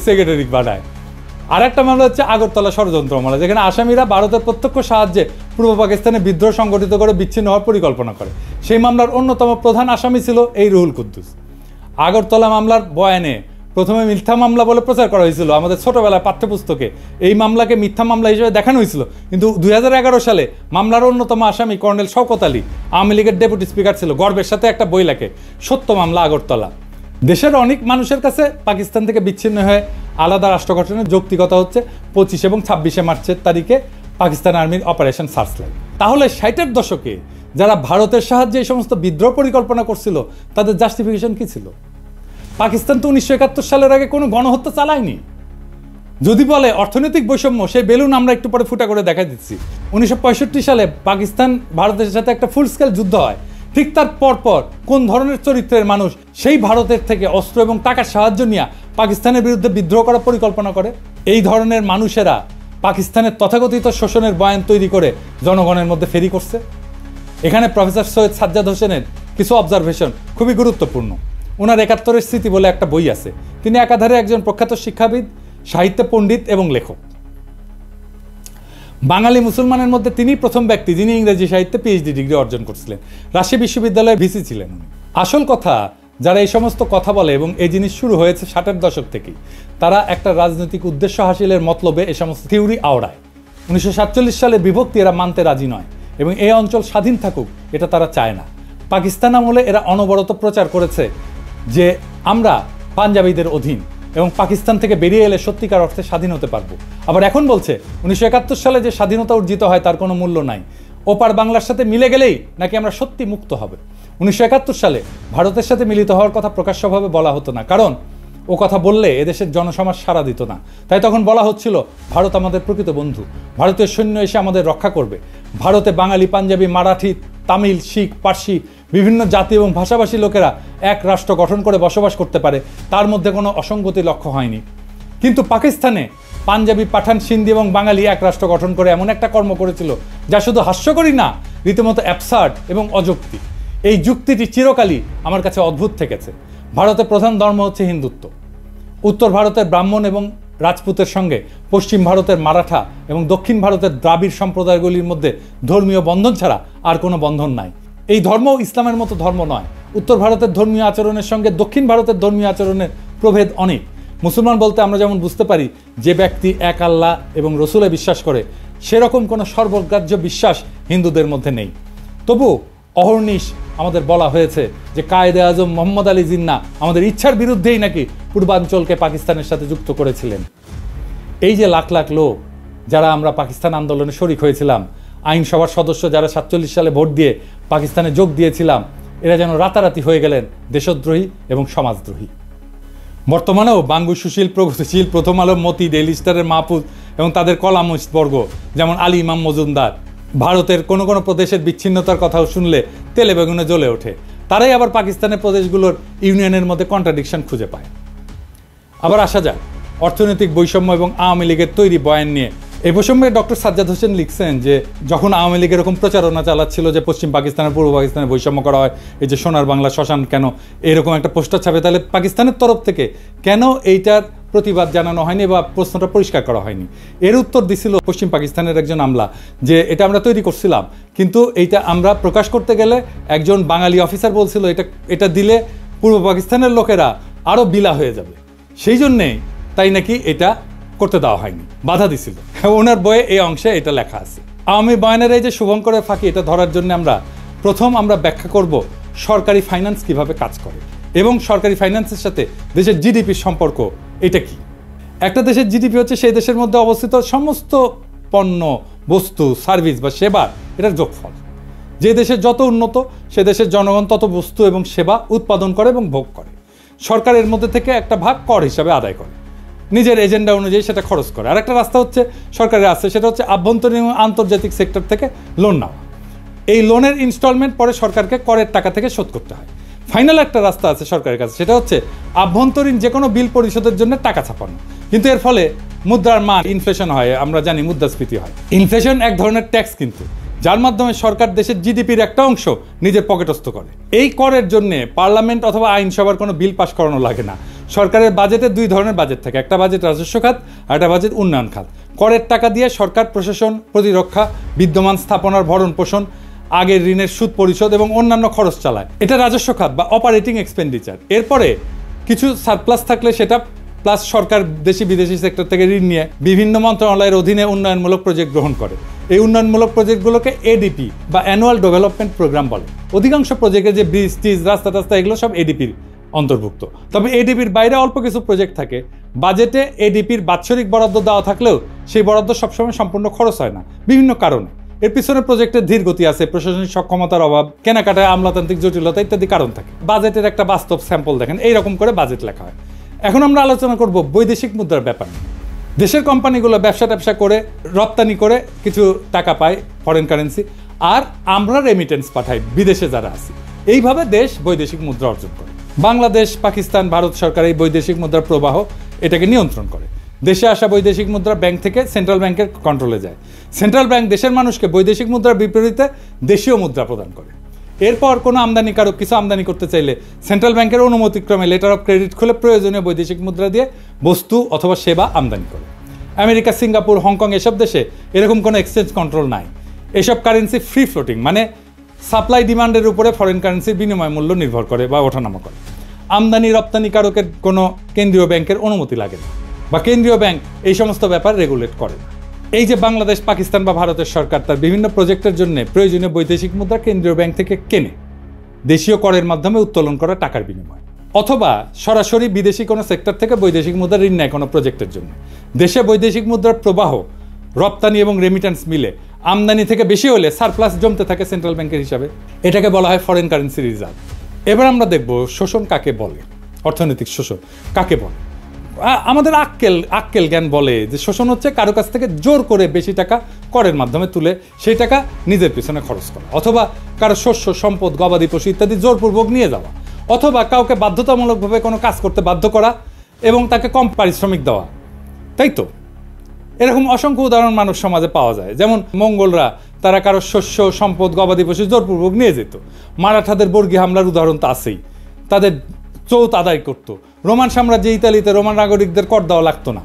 সেক্রেটারি বানায়। আর একটা মামলা হচ্ছে আগরতলা ষড়যন্ত্র মামলা, যেখানে আসামিরা ভারতের প্রত্যক্ষ সাহায্যে পূর্ব পাকিস্তানে বিদ্রোহ সংগঠিত করে বিচ্ছিন্ন হওয়ার পরিকল্পনা করে। সেই মামলার অন্যতম প্রধান আসামি ছিল এই রুহুল কুদ্দুস। আগরতলা মামলার বয়ানে প্রথমে মিথ্যা মামলা বলে প্রচার করা হয়েছিল আমাদের ছোটবেলায় পাঠ্যপুস্তকে। এই মামলাকে মিথ্যা মামলা হিসেবে দেখানো হয়েছিল, কিন্তু 2011 সালে মামলার অন্যতম আসামি কর্নেল শওকত আলী আওয়ামী লীগের ডেপুটি স্পিকার ছিল, গর্বের সাথে একটা বই লেখে, সত্য মামলা আগরতলা। দেশের অনেক মানুষের কাছে পাকিস্তান থেকে বিচ্ছিন্ন হয়ে আলাদা রাষ্ট্র গঠনের যৌক্তিকতা হচ্ছে 25 এবং 26 মার্চের তারিখে পাকিস্তান আর্মির অপারেশন সার্চলাইট। তাহলে 60-এর দশকে যারা ভারতের সাহায্যে এই সমস্ত বিদ্রোহ পরিকল্পনা করছিল তাদের জাস্টিফিকেশন কি ছিল? পাকিস্তান তো 1971 সালের আগে কোনো গণহত্যা চালায়নি। যদি বলে অর্থনৈতিক বৈষম্য, সেই বেলুন আমরা একটু পরে ফুটা করে দেখা দিচ্ছি। 1965 সালে পাকিস্তান ভারতের সাথে একটা ফুল স্কেল যুদ্ধ হয়। ঠিক তার পরপর কোন ধরনের চরিত্রের মানুষ সেই ভারতের থেকে অস্ত্র এবং টাকার সাহায্য নিয়ে পাকিস্তানের বিরুদ্ধে বিদ্রোহ করার পরিকল্পনা করে? এই ধরনের মানুষেরা পাকিস্তানের তথাকথিত শোষণের বয়ান তৈরি করে জনগণের মধ্যে ফেরি করছে। এখানে প্রফেসর সৈয়দ সাজ্জাদ হোসেনের কিছু অবজারভেশন খুবই গুরুত্বপূর্ণ। ওনার 71-এর স্মৃতি বলে একটা বই আছে। তিনি একাধারে একজন প্রখ্যাত শিক্ষাবিদ, সাহিত্য পণ্ডিত এবং লেখক। বাঙালি মুসলমানের মধ্যে তিনি প্রথম ব্যক্তি যিনি ইংরেজি সাহিত্যে পিএইচডি ডিগ্রি অর্জন করছিলেন। রাজশাহী বিশ্ববিদ্যালয়ের ভিসি ছিলেন উনি। আসল কথা, যারা এই সমস্ত কথা বলে এবং এই জিনিস শুরু হয়েছে 60-এর দশক থেকেই, তারা একটা রাজনৈতিক উদ্দেশ্য হাসিলের মতলবে এই সমস্ত থিওরি আওড়ায়। 1947 সালের বিভক্তি এরা মানতে রাজি নয় এবং এই অঞ্চল স্বাধীন থাকুক এটা তারা চায় না। পাকিস্তান আমলে এরা অনবরত প্রচার করেছে যে আমরা পাঞ্জাবিদের অধীন এবং পাকিস্তান থেকে বেরিয়ে এলে সত্যিকার অর্থে স্বাধীন হতে পারবো। আবার এখন বলছে 1971 সালে যে স্বাধীনতা অর্জিত হয় তার কোনো মূল্য নাই, ওপার বাংলার সাথে মিলে গেলেই নাকি আমরা সত্যি মুক্ত হবে। 1971 সালে ভারতের সাথে মিলিত হওয়ার কথা প্রকাশ্যভাবে বলা হতো না, কারণ ও কথা বললে এদেশের জনসমাজ সাড়া দিত না। তাই তখন বলা হচ্ছিল ভারত আমাদের প্রকৃত বন্ধু, ভারতীয় সৈন্য এসে আমাদের রক্ষা করবে। ভারতে বাঙালি, পাঞ্জাবি, মারাঠি, তামিল, শিখ, পার্সি বিভিন্ন জাতি এবং ভাষাভাষী লোকেরা এক রাষ্ট্র গঠন করে বসবাস করতে পারে, তার মধ্যে কোনো অসঙ্গতি লক্ষ্য হয়নি। কিন্তু পাকিস্তানে পাঞ্জাবি, পাঠান, সিন্ধি এবং বাঙালি এক রাষ্ট্র গঠন করে এমন একটা কর্ম করেছিল যা শুধু হাস্যকরই না, রীতিমতো অ্যাবসার্ড এবং অযৌক্তিক। এই যুক্তিটি চিরকালই আমার কাছে অদ্ভুত থেকেছে। ভারতের প্রধান ধর্ম হচ্ছে হিন্দুত্ব। উত্তর ভারতের ব্রাহ্মণ এবং রাজপুতের সঙ্গে পশ্চিম ভারতের মারাঠা এবং দক্ষিণ ভারতের দ্রাবিড় সম্প্রদায়গুলির মধ্যে ধর্মীয় বন্ধন ছাড়া আর কোনো বন্ধন নাই। এই ধর্ম ইসলামের মতো ধর্ম নয়। উত্তর ভারতের ধর্মীয় আচরণের সঙ্গে দক্ষিণ ভারতের ধর্মীয় আচরণের প্রভেদ অনেক। মুসলমান বলতে আমরা যেমন বুঝতে পারি যে ব্যক্তি এক আল্লাহ এবং রসুলে বিশ্বাস করে, সেরকম কোনো সর্বগ্রাহ্য বিশ্বাস হিন্দুদের মধ্যে নেই। তবু অহর্নিশ আমাদের বলা হয়েছে যে কায়েদে আজম মোহাম্মদ আলী জিন্নাহ আমাদের ইচ্ছার বিরুদ্ধেই নাকি পূর্বাঞ্চলকে পাকিস্তানের সাথে যুক্ত করেছিলেন। এই যে লাখ লাখ লোক যারা আমরা পাকিস্তান আন্দোলনে শরিক হয়েছিলাম, আইনসভার সদস্য যারা 47 সালে ভোট দিয়ে পাকিস্তানে যোগ দিয়েছিলাম, এরা যেন রাতারাতি হয়ে গেলেন দেশদ্রোহী এবং সমাজদ্রোহী। বর্তমানেও বাঙ্গু, সুশীল, প্রগতিশীল, প্রথম আলো, মতি, ডেইলি স্টারের মাহফুজ এবং তাদের কলামিস্ট বর্গ যেমন আলী ইমাম মজুমদার ভারতের কোনো কোনো প্রদেশের বিচ্ছিন্নতার কথাও শুনলে তেলে বেগুনে জ্বলে ওঠে। তারাই আবার পাকিস্তানের প্রদেশগুলোর ইউনিয়নের মধ্যে কন্ট্রাডিকশন খুঁজে পায়। আবার আসা যাক অর্থনৈতিক বৈষম্য এবং আওয়ামী লীগের তৈরি বয়ান নিয়ে। এই প্রসঙ্গে ডক্টর সাজ্জাদ হোসেন লিখছেন যে যখন আওয়ামী লীগ এরকম প্রচারণা চালাচ্ছিল যে পশ্চিম পাকিস্তানের পূর্ব পাকিস্তানে বৈষম্য করা হয়, এই যে সোনার বাংলা শ্মশান কেন এরকম একটা পোস্টার ছাপে, তাহলে পাকিস্তানের তরফ থেকে কেন এইটার প্রতিবাদ জানানো হয়নি বা প্রশ্নটা পরিষ্কার করা হয়নি? এর উত্তর দিছিল পশ্চিম পাকিস্তানের একজন আমলা যে এটা আমরা তৈরি করছিলাম, কিন্তু এইটা আমরা প্রকাশ করতে গেলে একজন বাঙালি অফিসার বলছিল এটা দিলে পূর্ব পাকিস্তানের লোকেরা আরও বিলা হয়ে যাবে, সেই জন্যেই তাই নাকি এটা করতে দেওয়া হয়নি, বাধা দিছিল। ওনার বইয়ে এই অংশে এটা লেখা আছে। আওয়ামী বয়ানের এই যে শুভঙ্করের ফাঁকি, এটা ধরার জন্য আমরা ব্যাখ্যা করব সরকারি ফাইন্যান্স কিভাবে কাজ করে এবং সরকারি ফাইন্যান্সের সাথে দেশের জিডিপির সম্পর্ক এটা কি। একটা দেশের জিডিপি হচ্ছে সেই দেশের মধ্যে অবস্থিত সমস্ত পণ্য, বস্তু, সার্ভিস বা সেবা, এটার যোগফল। যে দেশের যত উন্নত সে দেশের জনগণ তত বস্তু এবং সেবা উৎপাদন করে এবং ভোগ করে। সরকারের মধ্যে থেকে একটা ভাগ কর হিসাবে আদায় করে, নিজের এজেন্ডা অনুযায়ী সেটা খরচ করে। আর একটা রাস্তা হচ্ছে সরকারের আছে, সেটা হচ্ছে আভ্যন্তরীণ এবং আন্তর্জাতিক সেক্টর থেকে লোন নেওয়া। এই লোনের ইনস্টলমেন্ট পরে সরকারকে করের টাকা থেকে শোধ করতে হয়। ফাইনাল একটা রাস্তা আছে সরকারের কাছে, সেটা হচ্ছে আভ্যন্তরীণ যে কোনো বিল পরিশোধের জন্য টাকা ছাপানো। কিন্তু এর ফলে মুদ্রার মান ইনফ্লেশন হয়, আমরা জানি মুদ্রাস্ফীতি হয়। ইনফ্লেশন এক ধরনের ট্যাক্স কিন্তু, যার মাধ্যমে সরকার দেশের জিডিপির একটা অংশ নিজের পকেটস্থ করে। এই করের জন্য পার্লামেন্ট অথবা আইনসভার কোনো বিল পাস করানো লাগে না। সরকারের বাজেটে দুই ধরনের বাজেট থাকে, একটা বাজেট রাজস্ব খাত আর একটা বাজেট উন্নয়ন খাত। করের টাকা দিয়ে সরকার প্রশাসন, প্রতিরক্ষা, বিদ্যমান স্থাপনার ভরণ পোষণ, আগের ঋণের সুদ পরিশোধ এবং অন্যান্য খরচ চালায়। এটা রাজস্ব খাত বা অপারেটিং এক্সপেন্ডিচার। এরপরে কিছু সারপ্লাস থাকলে সেটা প্লাস সরকার দেশি বিদেশি সেক্টর থেকে ঋণ নিয়ে বিভিন্ন মন্ত্রণালয়ের অধীনে উন্নয়নমূলক প্রজেক্ট গ্রহণ করে। এই উন্নয়নমূলক প্রজেক্টগুলোকে এডিপি বা অ্যানুয়াল ডেভেলপমেন্ট প্রোগ্রাম বলে। অধিকাংশ প্রজেক্টে যে ব্রিজ, টিজ, রাস্তা টাস্তা এগুলো সব এডিপির অন্তর্ভুক্ত। তবে এডিপির বাইরে অল্প কিছু প্রজেক্ট থাকে। বাজেটে এডিপির বাৎসরিক বরাদ্দ দেওয়া থাকলেও সেই বরাদ্দ সবসময় সম্পূর্ণ খরচ হয় না বিভিন্ন কারণে। এর পিছনে প্রজেক্টের ধীর গতি আছে, প্রশাসনিক সক্ষমতার অভাব, কেনাকাটায় আমলাতান্ত্রিক জটিলতা ইত্যাদি কারণ থাকে। বাজেটের একটা বাস্তব স্যাম্পল দেখেন, এইরকম করে বাজেট লেখা হয়। এখন আমরা আলোচনা করব বৈদেশিক মুদ্রার ব্যাপার। দেশের কোম্পানিগুলো ব্যবসা করে রপ্তানি করে কিছু টাকা পায়, ফরেন কারেন্সি, আর আমরা রেমিটেন্স পাঠাই বিদেশে যারা আছে। এইভাবে দেশ বৈদেশিক মুদ্রা অর্জন করে। বাংলাদেশ, পাকিস্তান, ভারত সরকার এই বৈদেশিক মুদ্রার প্রবাহ এটাকে নিয়ন্ত্রণ করে। দেশে আসা বৈদেশিক মুদ্রা ব্যাংক থেকে সেন্ট্রাল ব্যাংকের কন্ট্রোলে যায়। সেন্ট্রাল ব্যাংক দেশের মানুষকে বৈদেশিক মুদ্রার বিপরীতে দেশীয় মুদ্রা প্রদান করে। এরপর কোনো আমদানিকারক কিছু আমদানি করতে চাইলে সেন্ট্রাল ব্যাংকের অনুমতিক্রমে লেটার অফ ক্রেডিট খুলে প্রয়োজনীয় বৈদেশিক মুদ্রা দিয়ে বস্তু অথবা সেবা আমদানি করে। আমেরিকা, সিঙ্গাপুর, হংকং এসব দেশে এরকম কোনো এক্সচেঞ্জ কন্ট্রোল নাই। এসব কারেন্সি ফ্রি ফ্লোটিং, মানে সাপ্লাই ডিমান্ডের উপরে ফরেন কারেন্সির বিনিময় মূল্য নির্ভর করে বা ওঠানামা করে। আমদানি রপ্তানিকারকের কোনো কেন্দ্রীয় ব্যাংকের অনুমতি লাগে না, বা কেন্দ্রীয় ব্যাংক এই সমস্ত ব্যাপার রেগুলেট করে। এই যে বাংলাদেশ, পাকিস্তান বা ভারতের সরকার তার বিভিন্ন প্রজেক্টের জন্য প্রয়োজনীয় বৈদেশিক মুদ্রা কেন্দ্রীয় ব্যাংক থেকে কেনে দেশীয় করের মাধ্যমে উত্তোলন করা টাকার বিনিময়, অথবা সরাসরি বিদেশি কোনো সেক্টর থেকে বৈদেশিক মুদ্রা ঋণ নেয় কোনো প্রজেক্টের জন্য। দেশে বৈদেশিক মুদ্রার প্রবাহ রপ্তানি এবং রেমিটেন্স মিলে আমদানি থেকে বেশি হলে সারপ্লাস জমতে থাকে সেন্ট্রাল ব্যাংকের হিসাবে। এটাকে বলা হয় ফরেন কারেন্সি রিজার্ভ। এবার আমরা দেখব শোষণ কাকে বলে, অর্থনৈতিক শোষণ কাকে বলে। আমাদের আক্কেল জ্ঞান বলে যে শোষণ হচ্ছে কারো কাছ থেকে জোর করে বেশি টাকা করের মাধ্যমে তুলে সেই টাকা নিজের পিছনে খরচ করা, অথবা কারো শস্য, সম্পদ, গবাদি পশু ইত্যাদি জোরপূর্বক নিয়ে যাওয়া, অথবা কাউকে বাধ্যতামূলকভাবে কোনো কাজ করতে বাধ্য করা এবং তাকে কম পারিশ্রমিক দেওয়া। তাই তো এরকম অসংখ্য উদাহরণ মানব সমাজে পাওয়া যায়। যেমন মঙ্গলরা তারা কারো শস্য, সম্পদ, গবাদি পশু জোরপূর্বক নিয়ে যেত। মারাঠাদের বর্গী হামলার উদাহরণ তো আছেই, তাদের চৌত আদায় করত। রোমান সাম্রাজ্যে ইতালিতে রোমান নাগরিকদের কর দেওয়া লাগতো না,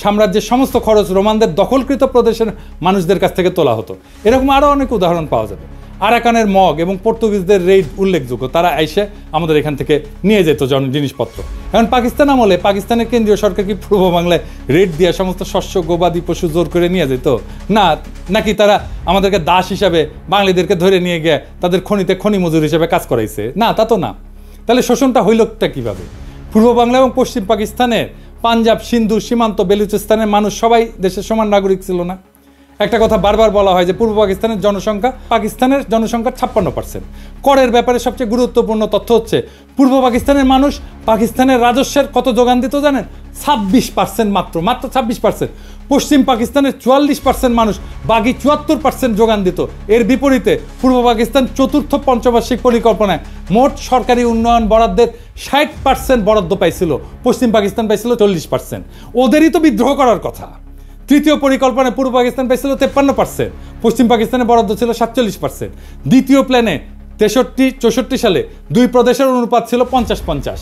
সাম্রাজ্যের সমস্ত খরচ রোমানদের দখলকৃত প্রদেশের মানুষদের কাছ থেকে তোলা হতো। এরকম আরও অনেক উদাহরণ পাওয়া যাবে। আরাকানের মগ এবং পর্তুগিজদের রেইড উল্লেখযোগ্য, তারা এসে আমাদের এখান থেকে নিয়ে যেত জিনিসপত্র। এখন পাকিস্তান আমলে পাকিস্তানের কেন্দ্রীয় সরকার কি পূর্ব বাংলায় রেড দিয়ে সমস্ত শস্য, গবাদি পশু জোর করে নিয়ে যেত? না, নাকি তারা আমাদেরকে দাস হিসাবে বাঙালিদেরকে ধরে নিয়ে গিয়ে তাদের খনিতে খনি মজুর হিসেবে কাজ করাইছে? না, তা তো না। তাহলে শোষণটা হইলটা কিভাবে? পূর্ব বাংলা এবং পশ্চিম পাকিস্তানের পাঞ্জাব, সিন্ধু, সীমান্ত, বেলুচিস্তানের মানুষ সবাই দেশের সমান নাগরিক ছিল না? একটা কথা বারবার বলা হয় যে পূর্ব পাকিস্তানের জনসংখ্যা পাকিস্তানের জনসংখ্যার 56%। করের ব্যাপারে সবচেয়ে গুরুত্বপূর্ণ তথ্য হচ্ছে পূর্ব পাকিস্তানের মানুষ পাকিস্তানের রাজস্বের কত যোগান দিত জানেন? 26%, মাত্র 26%। পশ্চিম পাকিস্তানের 44% মানুষ বাকি 74% যোগান দিত। এর বিপরীতে পূর্ব পাকিস্তান চতুর্থ পঞ্চবার্ষিক পরিকল্পনায় মোট সরকারি উন্নয়ন বরাদ্দের 60% বরাদ্দ পাইছিল, পশ্চিম পাকিস্তান পাইছিল 40%। ওদেরই তো বিদ্রোহ করার কথা। তৃতীয় পরিকল্পনায় পূর্ব পাকিস্তান পাইছিল 53%, পশ্চিম পাকিস্তানের বরাদ্দ ছিল 47%। দ্বিতীয় প্ল্যানে 63-64 সালে দুই প্রদেশের অনুপাত ছিল 50-50।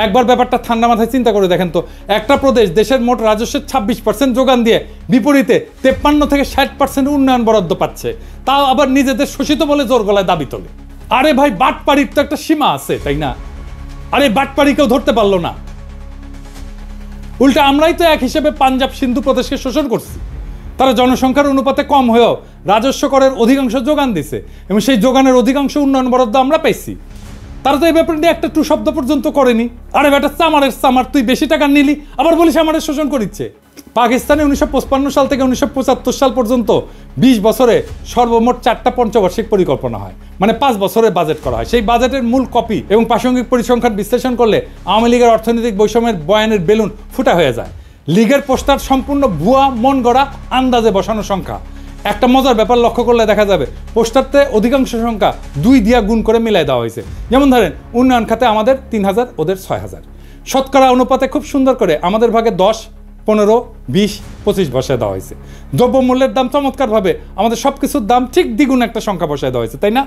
একবার ব্যাপারটা ঠান্ডা মাথায় চিন্তা করে দেখেন তো, একটা প্রদেশ দেশের মোট রাজস্বের 26% যোগান দিয়ে বিপরীতে 53 থেকে 60% উন্নয়ন বরাদ্দ পাচ্ছে, তাও আবার নিজেদের শোষিত বলে জোর গলায় দাবি তোলে। আরে ভাই, বাটপাড়ির তো একটা সীমা আছে, তাই না? আরে বাটপাড়ি কেউ ধরতে পারলো না। উল্টা আমরাই তো এক হিসেবে পাঞ্জাব, সিন্ধু প্রদেশকে শোষণ করছি। তারা জনসংখ্যার অনুপাতে কম হয়েও রাজস্ব করের অধিকাংশ যোগান দিছে এবং সেই যোগানের অধিকাংশ উন্নয়ন বরাদ্দ আমরা পাইছি। তারা তো এই ব্যাপারে নিয়ে একটা টু শব্দ পর্যন্ত করেনি। আরে বেটা, চামারের চামার, তুই বেশি টাকা নিলি আবার বলিস আমাদের শোষণ করিচ্ছে। পাকিস্তানে 1955 সাল থেকে 1975 সাল পর্যন্ত 20 বছরে সর্বমোট 4টা পঞ্চবার্ষিক পরিকল্পনা হয়, মানে 5 বছরের বাজেট করা হয়। সেই বাজেটের মূল কপি এবং প্রাসঙ্গিক পরিসংখ্যান বিশ্লেষণ করলে আওয়ামী লীগের অর্থনৈতিক বৈষম্যের বয়ানের বেলুন ফুটা হয়ে যায়। লীগের পোস্টার সম্পূর্ণ ভুয়া, মন গড়া, আন্দাজে বসানো সংখ্যা। একটা মজার ব্যাপার লক্ষ্য করলে দেখা যাবে পোস্টারতে অধিকাংশ সংখ্যা 2 দিয়া গুণ করে মিলাই দেওয়া হয়েছে। যেমন ধরেন, উন্নয়ন খাতে আমাদের 3000, ওদের 6000। শতকরা অনুপাতে খুব সুন্দর করে আমাদের ভাগে 10, 15, 20, 25 বসায় দেওয়া হয়েছে। দ্রব্যমূল্যের দাম চমৎকারভাবে আমাদের সব কিছুর দাম ঠিক দ্বিগুণ একটা সংখ্যা বসায় দেওয়া হয়েছে, তাই না?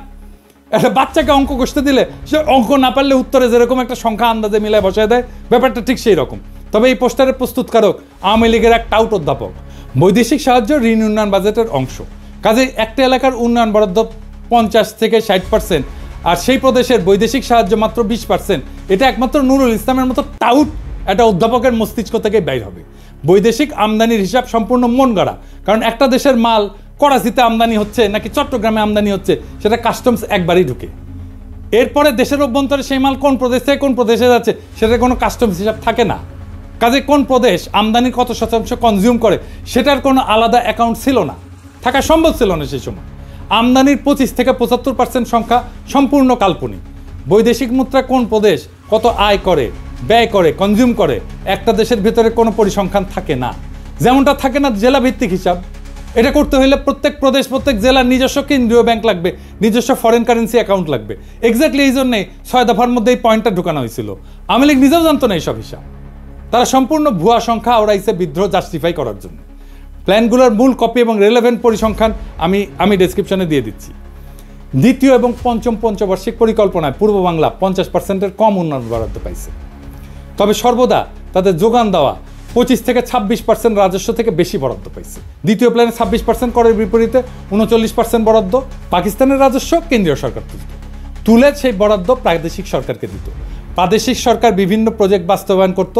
একটা বাচ্চাকে অঙ্ক কষতে দিলে সে অঙ্ক না পারলে উত্তরে যেরকম একটা সংখ্যা আন্দাজে মিলায় বসায় দেয়, ব্যাপারটা ঠিক সেই রকম। তবে এই পোস্টারের প্রস্তুতকারক আওয়ামী লীগের এক টাউট অধ্যাপক। বৈদেশিক সাহায্য ঋণ উন্নয়ন বাজেটের অংশ, কাজে একটা এলাকার উন্নয়ন বরাদ্দ 50 থেকে 60%, আর সেই প্রদেশের বৈদেশিক সাহায্য মাত্র 20%। এটা একমাত্র নুরুল ইসলামের মতো টাউট একটা অধ্যাপকের মস্তিষ্ক থেকে বাইর হবে। বৈদেশিক আমদানির হিসাব সম্পূর্ণ মন গড়া, কারণ একটা দেশের মাল করাচিতে আমদানি হচ্ছে নাকি চট্টগ্রামে আমদানি হচ্ছে সেটা কাস্টমস একবারই ঢুকে। এরপরে দেশের অভ্যন্তরে সেই মাল কোন প্রদেশ থেকে কোন প্রদেশে যাচ্ছে সেটা কোনো কাস্টমস হিসাব থাকে না। কাজে কোন প্রদেশ আমদানির কত শতাংশ কনজিউম করে সেটার কোনো আলাদা অ্যাকাউন্ট ছিল না, থাকা সম্ভব ছিল না সেই সময়। আমদানির 25 থেকে 75% সংখ্যা সম্পূর্ণ কাল্পনিক। বৈদেশিক মুদ্রা কোন প্রদেশ কত আয় করে, ব্যয় করে, কনজিউম করে, একটা দেশের ভেতরে কোনো পরিসংখ্যান থাকে না। যেমনটা থাকে না জেলা ভিত্তিক হিসাব। এটা করতে হলে প্রত্যেক প্রদেশ, প্রত্যেক জেলার নিজস্ব কেন্দ্রীয় ব্যাংক লাগবে, নিজস্ব ফরেন কারেন্সি অ্যাকাউন্ট লাগবে। এক্স্যাক্টলি এই জন্যেই 6 দফার মধ্যে এই পয়েন্টটা ঢুকানো হয়েছিল। আওয়ামী লীগ নিজেও জানতো না এইসব হিসাব। তারা সম্পূর্ণ ভুয়া সংখ্যা ওরাইছে বিদ্রোহ জাস্টিফাই করার জন্য। প্ল্যানগুলোর মূল কপি এবং রেলেভেন্ট পরিসংখ্যান আমি ডেসক্রিপশনে দিয়ে দিচ্ছি। দ্বিতীয় এবং পঞ্চম পঞ্চবার্ষিক পরিকল্পনায় পূর্ব বাংলা 50%-এর কম উন্নয়ন বরাদ্দ পাইছে। তবে সর্বদা তাদের যোগান দেওয়া 25 থেকে 26% রাজস্ব থেকে বেশি বরাদ্দ পাইছে। দ্বিতীয় প্ল্যানে 26% করের বিপরীতে 39% বরাদ্দ পাকিস্তানের রাজস্ব কেন্দ্রীয় সরকার তুলে সেই বরাদ্দ প্রাদেশিক সরকারকে দিত। প্রাদেশিক সরকার বিভিন্ন প্রজেক্ট বাস্তবায়ন করত।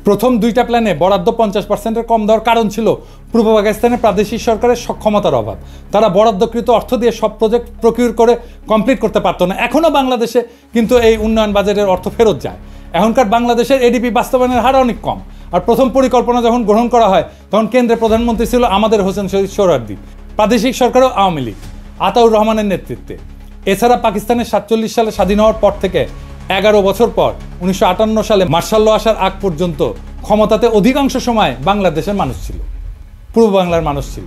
প্রথম দুইটা প্ল্যানে বরাদ্দ 50%-এর কম দেওয়ার কারণ ছিল পূর্ব পাকিস্তানের প্রাদেশিক সরকারের সক্ষমতার অভাব। তারা বরাদ্দকৃত অর্থ দিয়ে সব প্রজেক্ট প্রকিউর করে কমপ্লিট করতে পারত না। এখনও বাংলাদেশে কিন্তু এই উন্নয়ন বাজেটের অর্থ ফেরত যায়। এখনকার বাংলাদেশের এডিপি বাস্তবায়নের হার অনেক কম। আর প্রথম পরিকল্পনা যখন গ্রহণ করা হয় তখন কেন্দ্রের প্রধানমন্ত্রী ছিল আমাদের হোসেন শহীদ সোহরাওয়ার্দী, প্রাদেশিক সরকারও আওয়ামী লীগ আতাউর রহমানের নেতৃত্বে। এছাড়া পাকিস্তানের 47 সালে স্বাধীন হওয়ার পর থেকে 11 বছর পর 1958 সালে মার্শাল ল আসার আগ পর্যন্ত ক্ষমতাতে অধিকাংশ সময় বাংলাদেশের মানুষ ছিল, পূর্ব বাংলার মানুষ ছিল।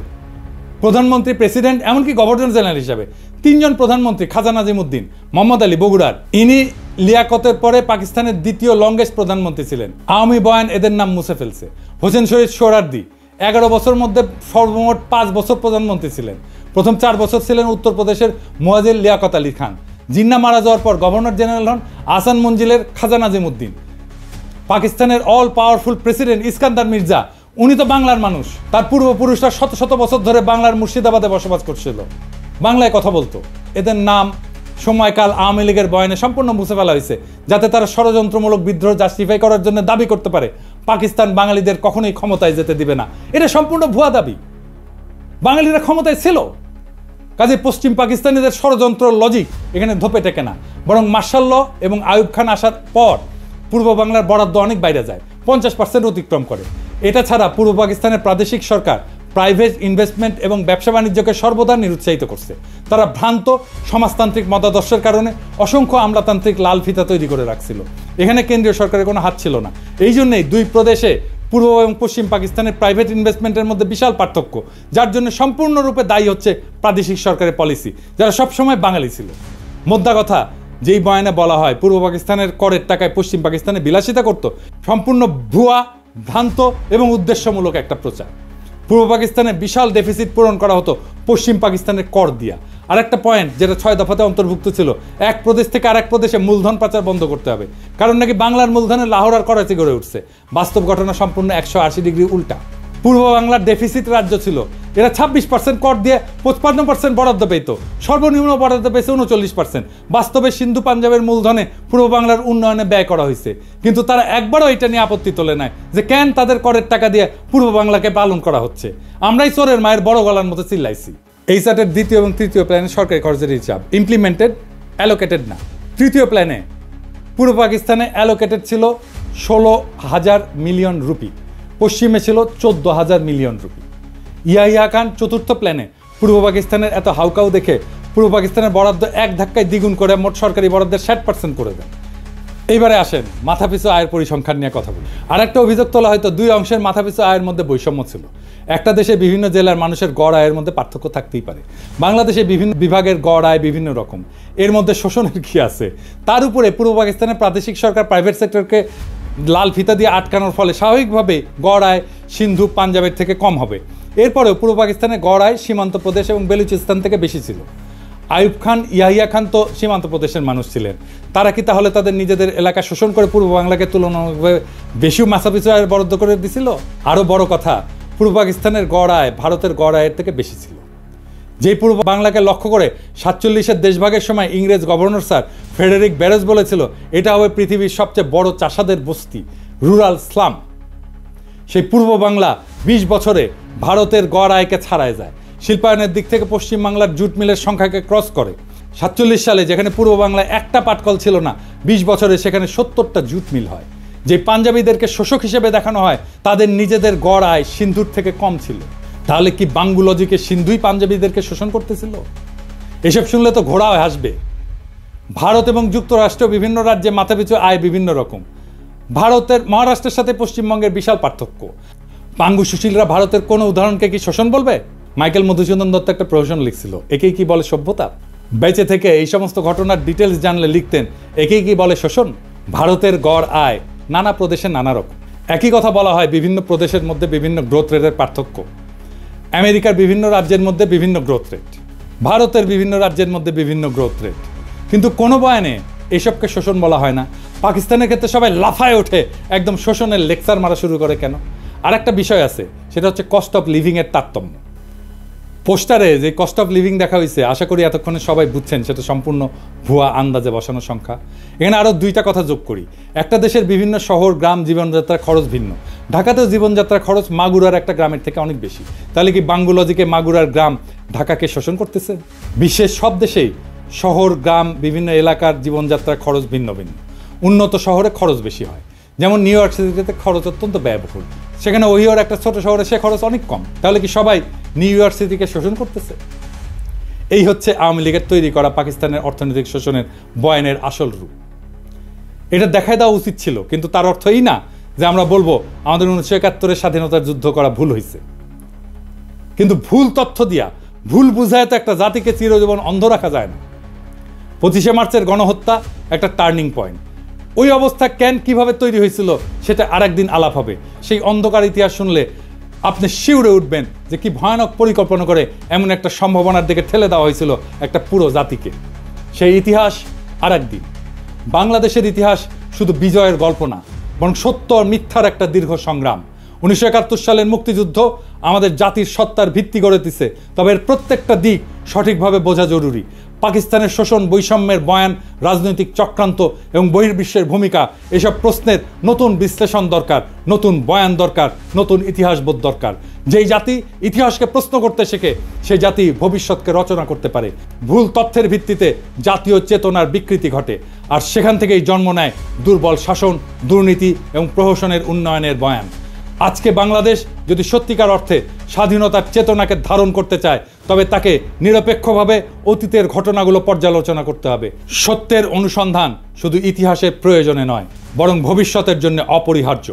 প্রধানমন্ত্রী, প্রেসিডেন্ট, এমনকি গভর্নর জেনারেল হিসাবে 3 জন প্রধানমন্ত্রী, খাজা নাজিমুদ্দিন, মোহাম্মদ আলী বগুড়ার, ইনি লিয়াকতের পরে পাকিস্তানের দ্বিতীয় লংগেস্ট প্রধানমন্ত্রী ছিলেন। আওয়ামী বয়ান এদের নাম মুছে ফেলছে। হোসেন শহীদ সোহরাওয়ার্দী 11 বছর মধ্যে সর্বমোট 5 বছর প্রধানমন্ত্রী ছিলেন। প্রথম 4 বছর ছিলেন উত্তরপ্রদেশের মুয়াজ্জির লিয়াকত আলী খান। জিন্না মারা যাওয়ার পর গভর্নর জেনারেল হন আহসান মঞ্জিলের খাজা নাজিমুদ্দিন। পাকিস্তানের all powerful president Iskandar Mirza, উনি তো বাংলার মানুষ। তার পূর্বপুরুষরা শত শত বছর ধরে বাংলার মুর্শিদাবাদে বসবাস করছিল, বাংলায় কথা বলতো। এদের নাম সময়কাল আওয়ামী লীগের বয়ানে সম্পূর্ণ মুছে ফেলা হয়েছে, যাতে তারা ষড়যন্ত্রমূলক বিদ্রোহ জাস্টিফাই করার জন্য দাবি করতে পারে পাকিস্তান বাঙালিদের কখনোই ক্ষমতায় যেতে দিবে না। এটা সম্পূর্ণ ভুয়া দাবি। বাঙালিরা ক্ষমতায় ছিল, কাজে পশ্চিম পাকিস্তানিদের ষড়যন্ত্র লজিক এখানে ধোপে টেকে না। বরং মার্শাল ল এবং আইয়ুব খান আসার পর পূর্ব বাংলার বরাদ্দ অনেক বাইরে যায়, 50% অতিক্রম করে। এটা ছাড়া পূর্ব পাকিস্তানের প্রাদেশিক সরকার প্রাইভেট ইনভেস্টমেন্ট এবং ব্যবসা বাণিজ্যকে সর্বদা নিরুৎসাহিত করছে। তারা ভ্রান্ত সমাজতান্ত্রিক মতাদর্শের কারণে অসংখ্য আমলাতান্ত্রিক লাল ফিতা তৈরি করে রাখছিল। এখানে কেন্দ্রীয় সরকারের কোনো হাত ছিল না। এই জন্যই দুই প্রদেশে পূর্ব এবং পশ্চিম পাকিস্তানের প্রাইভেট ইনভেস্টমেন্টের মধ্যে বিশাল পার্থক্য, যার জন্য সম্পূর্ণরূপে দায়ী হচ্ছে প্রাদেশিক সরকারের পলিসি, যারা সবসময় বাঙালি ছিল। মোদ্দা কথা, যেই বয়ানে বলা হয় পূর্ব পাকিস্তানের করের টাকায় পশ্চিম পাকিস্তানে বিলাসিতা করত, সম্পূর্ণ ভুয়া, ভ্রান্ত এবং উদ্দেশ্যমূলক একটা প্রচার। পূর্ব পাকিস্তানে বিশাল ডেফিসিট পূরণ করা হতো পশ্চিম পাকিস্তানের কর দিয়া। আর একটা পয়েন্ট যেটা 6 দফাতে অন্তর্ভুক্ত ছিল, এক প্রদেশ থেকে আরেক প্রদেশে মূলধন পাচার বন্ধ করতে হবে, কারণ নাকি বাংলার মূলধনে লাহোর আর করাচি গড়ে উঠছে। বাস্তব ঘটনা সম্পূর্ণ 180 ডিগ্রি উল্টা। পূর্ব বাংলার ডেফিসিট রাজ্য ছিল, এরা 26% কর দিয়ে 55% বরাদ্দ পেত, সর্বনিম্ন বরাদ্দ পেয়েছে 39%। বাস্তবে সিন্ধু পাঞ্জাবের মূলধনে পূর্ব বাংলার উন্নয়নে ব্যয় করা হয়েছে, কিন্তু তারা একবারও এটা নিয়ে আপত্তি তোলে নাই যে কেন তাদের করের টাকা দিয়ে পূর্ব বাংলাকে পালন করা হচ্ছে। আমরাই চোরের মায়ের বড় গলার মতো চিল্লাইছি। এই চার্টের দ্বিতীয় এবং তৃতীয় প্ল্যানে সরকারি খরচের হিসাব ইমপ্লিমেন্টেড, অ্যালোকেটেড না। তৃতীয় প্ল্যানে পূর্ব পাকিস্তানে অ্যালোকেটেড ছিল 16,000 মিলিয়ন রুপি, পশ্চিমে ছিল 14,000 মিলিয়ন রুপি। ইয়াহিয়া খান চতুর্থ প্ল্যানে পূর্ব পাকিস্তানের এত হাউকাউ দেখে পূর্ব পাকিস্তানের বরাদ্দ এক ধাক্কায় দ্বিগুণ করে মোট সরকারি বরাদ্দের 60% করে দেন। এইবারে আসেন মাথাপিছু আয়ের পরিসংখ্যান নিয়ে কথা বলি। আর একটা অভিযোগ তোলা হয়তো দুই অংশের মাথাপিছু আয়ের মধ্যে বৈষম্য ছিল। একটা দেশে বিভিন্ন জেলার মানুষের গড় আয়ের মধ্যে পার্থক্য থাকতেই পারে। বাংলাদেশে বিভিন্ন বিভাগের গড় আয় বিভিন্ন রকম, এর মধ্যে শোষণের কি আছে? তার উপরে পূর্ব পাকিস্তানের প্রাদেশিক সরকার প্রাইভেট সেক্টরকে লাল ফিতা দিয়ে আটকানোর ফলে স্বাভাবিকভাবে গড় আয় সিন্ধু পাঞ্জাবের থেকে কম হবে। এরপরেও পূর্ব পাকিস্তানের গড় আয় সীমান্ত প্রদেশ এবং বেলুচিস্তান থেকে বেশি ছিল। আইয়ুব খান, ইয়াহিয়া খান তো সীমান্ত প্রদেশের মানুষ ছিলেন। তারা কি তাহলে তাদের নিজেদের এলাকা শোষণ করে পূর্ব বাংলাকে তুলনামূলকভাবে বেশি মাথাপিছু আয়ের বরাদ্দ করে দিছিল? আরও বড় কথা, পূর্ব পাকিস্তানের গড় আয় ভারতের গড় আয়ের থেকে বেশি ছিল। যেই পূর্ব বাংলাকে লক্ষ্য করে 47-এর দেশভাগের সময় ইংরেজ গভর্নর স্যার ফ্রেডেরিক ব্যারেজ বলেছিল এটা হবে পৃথিবীর সবচেয়ে বড় চাষাদের বস্তি, রুরাল স্লাম। সেই পূর্ব বাংলা 20 বছরে ভারতের গড় আয়কে ছাড়ায় যায়। শিল্পায়নের দিক থেকে পশ্চিম বাংলার জুট মিলের সংখ্যাকে ক্রস করে। 47 সালে যেখানে পূর্ব বাংলায় একটা পাটকল ছিল না, 20 বছরে সেখানে 70টা জুট মিল হয়। যে পাঞ্জাবিদেরকে শোষক হিসেবে দেখানো হয়, তাদের নিজেদের গড় আয় সিন্ধুর থেকে কম ছিল। তাহলে কি বাঙ্গু লজিকে সিন্ধুই পাঞ্জাবিদেরকে শোষণ করতেছিল? এসব শুনলে তো ঘোড়া হাসবে। ভারত এবং যুক্তরাষ্ট্র বিভিন্ন রাজ্যে মাথাপিছু আয় বিভিন্ন রকম। ভারতের মহারাষ্ট্রের সাথে পশ্চিমবঙ্গের বিশাল পার্থক্য। পাঙ্গু সুশীলরা ভারতের কোনো উদাহরণকে কি শোষণ বলবে? মাইকেল মধুসূদন দত্ত একটা প্রহসন লিখছিল, একেই কি বলে সভ্যতা? বেঁচে থেকে এই সমস্ত ঘটনার ডিটেলস জানলে লিখতেন, একেই কি বলে শোষণ? ভারতের গড় আয় নানা প্রদেশে নানা রকম। একই কথা বলা হয় বিভিন্ন প্রদেশের মধ্যে বিভিন্ন গ্রোথ রেটের পার্থক্য। আমেরিকার বিভিন্ন রাজ্যের মধ্যে বিভিন্ন গ্রোথ রেট, ভারতের বিভিন্ন রাজ্যের মধ্যে বিভিন্ন গ্রোথ রেট, কিন্তু কোনো বয়ানে এসবকে শোষণ বলা হয় না। পাকিস্তানের ক্ষেত্রে সবাই লাফায় ওঠে, একদম শোষণের লেকচার মারা শুরু করে কেন? আর একটা বিষয় আছে, সেটা হচ্ছে কস্ট অফ লিভিংয়ের তারতম্য। পোস্টারে যে কস্ট অফ লিভিং দেখা হয়েছে, আশা করি এতক্ষণে সবাই বুঝছেন সেটা সম্পূর্ণ ভুয়া আন্দাজে বসানো সংখ্যা। এখানে আরও দুইটা কথা যোগ করি। একটা দেশের বিভিন্ন শহর গ্রাম জীবনযাত্রার খরচ ভিন্ন। ঢাকাতেও জীবনযাত্রার খরচ মাগুরার একটা গ্রামের থেকে অনেক বেশি। তাহলে কি বাঙ্গুলজিকে মাগুরার গ্রাম ঢাকাকে শোষণ করতেছে? বিশ্বের সব দেশেই শহর গ্রাম বিভিন্ন এলাকার জীবনযাত্রার খরচ ভিন্ন ভিন্ন। উন্নত শহরে খরচ বেশি হয়, যেমন নিউ ইয়র্ক সিটিতে খরচ অত্যন্ত ব্যয়বহুল, সেখানে ওহিওর একটা ছোট শহরে সে খরচ অনেক কম। তাহলে কি সবাই নিউ ইয়র্ক সিটিকে শোষণ করতেছে? এই হচ্ছে আওয়ামী লীগের তৈরি করা পাকিস্তানের অর্থনৈতিক শোষণের বয়ানের আসল রূপ। এটা দেখাই দেওয়া উচিত ছিল, কিন্তু তার অর্থ এই না যে আমরা বলবো আমাদের 1971-এর স্বাধীনতার যুদ্ধ করা ভুল হয়েছে। কিন্তু ভুল তথ্য দিয়া ভুল বুঝায় তো একটা জাতিকে চিরজীবন অন্ধ রাখা যায় না। 25শে মার্চের গণহত্যা একটা টার্নিং পয়েন্ট। ওই অবস্থা কিভাবে তৈরি হয়েছিল সেটা আরেকদিন আলাপ হবে। সেই অন্ধকার ইতিহাস শুনলে আপনি শিউরে উঠবেন যে কি ভয়ানক পরিকল্পনা করে এমন একটা সম্ভাবনার দিকে ঠেলে দেওয়া হয়েছিল একটা পুরো জাতিকে। সেই ইতিহাস আরেকদিন। বাংলাদেশের ইতিহাস শুধু বিজয়ের গল্প না, বরং সত্য আর মিথ্যার একটা দীর্ঘ সংগ্রাম। 1971 সালের মুক্তিযুদ্ধ আমাদের জাতির সত্তার ভিত্তি গড়ে দিছে, তবে এর প্রত্যেকটা দিক সঠিকভাবে বোঝা জরুরি। পাকিস্তানের শোষণ, বৈষম্যের বয়ান, রাজনৈতিক চক্রান্ত এবং বহির্বিশ্বের ভূমিকা, এসব প্রশ্নের নতুন বিশ্লেষণ দরকার, নতুন বয়ান দরকার, নতুন ইতিহাসবোধ দরকার। যেই জাতি ইতিহাসকে প্রশ্ন করতে শেখে, সেই জাতি ভবিষ্যৎকে রচনা করতে পারে। ভুল তথ্যের ভিত্তিতে জাতীয় চেতনার বিকৃতি ঘটে, আর সেখান থেকেই জন্ম নেয় দুর্বল শাসন, দুর্নীতি এবং প্রহসনের উন্নয়নের বয়ান। আজকে বাংলাদেশ যদি সত্যিকার অর্থে স্বাধীনতার চেতনাকে ধারণ করতে চায়, তবে তাকে নিরপেক্ষভাবে অতীতের ঘটনাগুলো পর্যালোচনা করতে হবে। সত্যের অনুসন্ধান শুধু ইতিহাসের প্রয়োজনে নয়, বরং ভবিষ্যতের জন্য অপরিহার্য।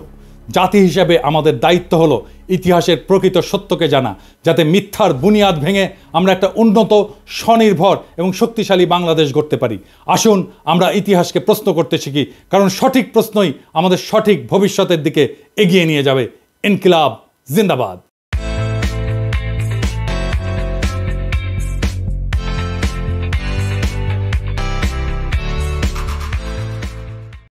জাতি হিসেবে আমাদের দায়িত্ব হলো ইতিহাসের প্রকৃত সত্যকে জানা, যাতে মিথ্যার বুনিয়াদ ভেঙে আমরা একটা উন্নত, স্বনির্ভর এবং শক্তিশালী বাংলাদেশ গড়তে পারি। আসুন আমরা ইতিহাসকে প্রশ্ন করতে শিখি, কারণ সঠিক প্রশ্নই আমাদের সঠিক ভবিষ্যতের দিকে এগিয়ে নিয়ে যাবে। ইনকিলাব জিন্দাবাদ।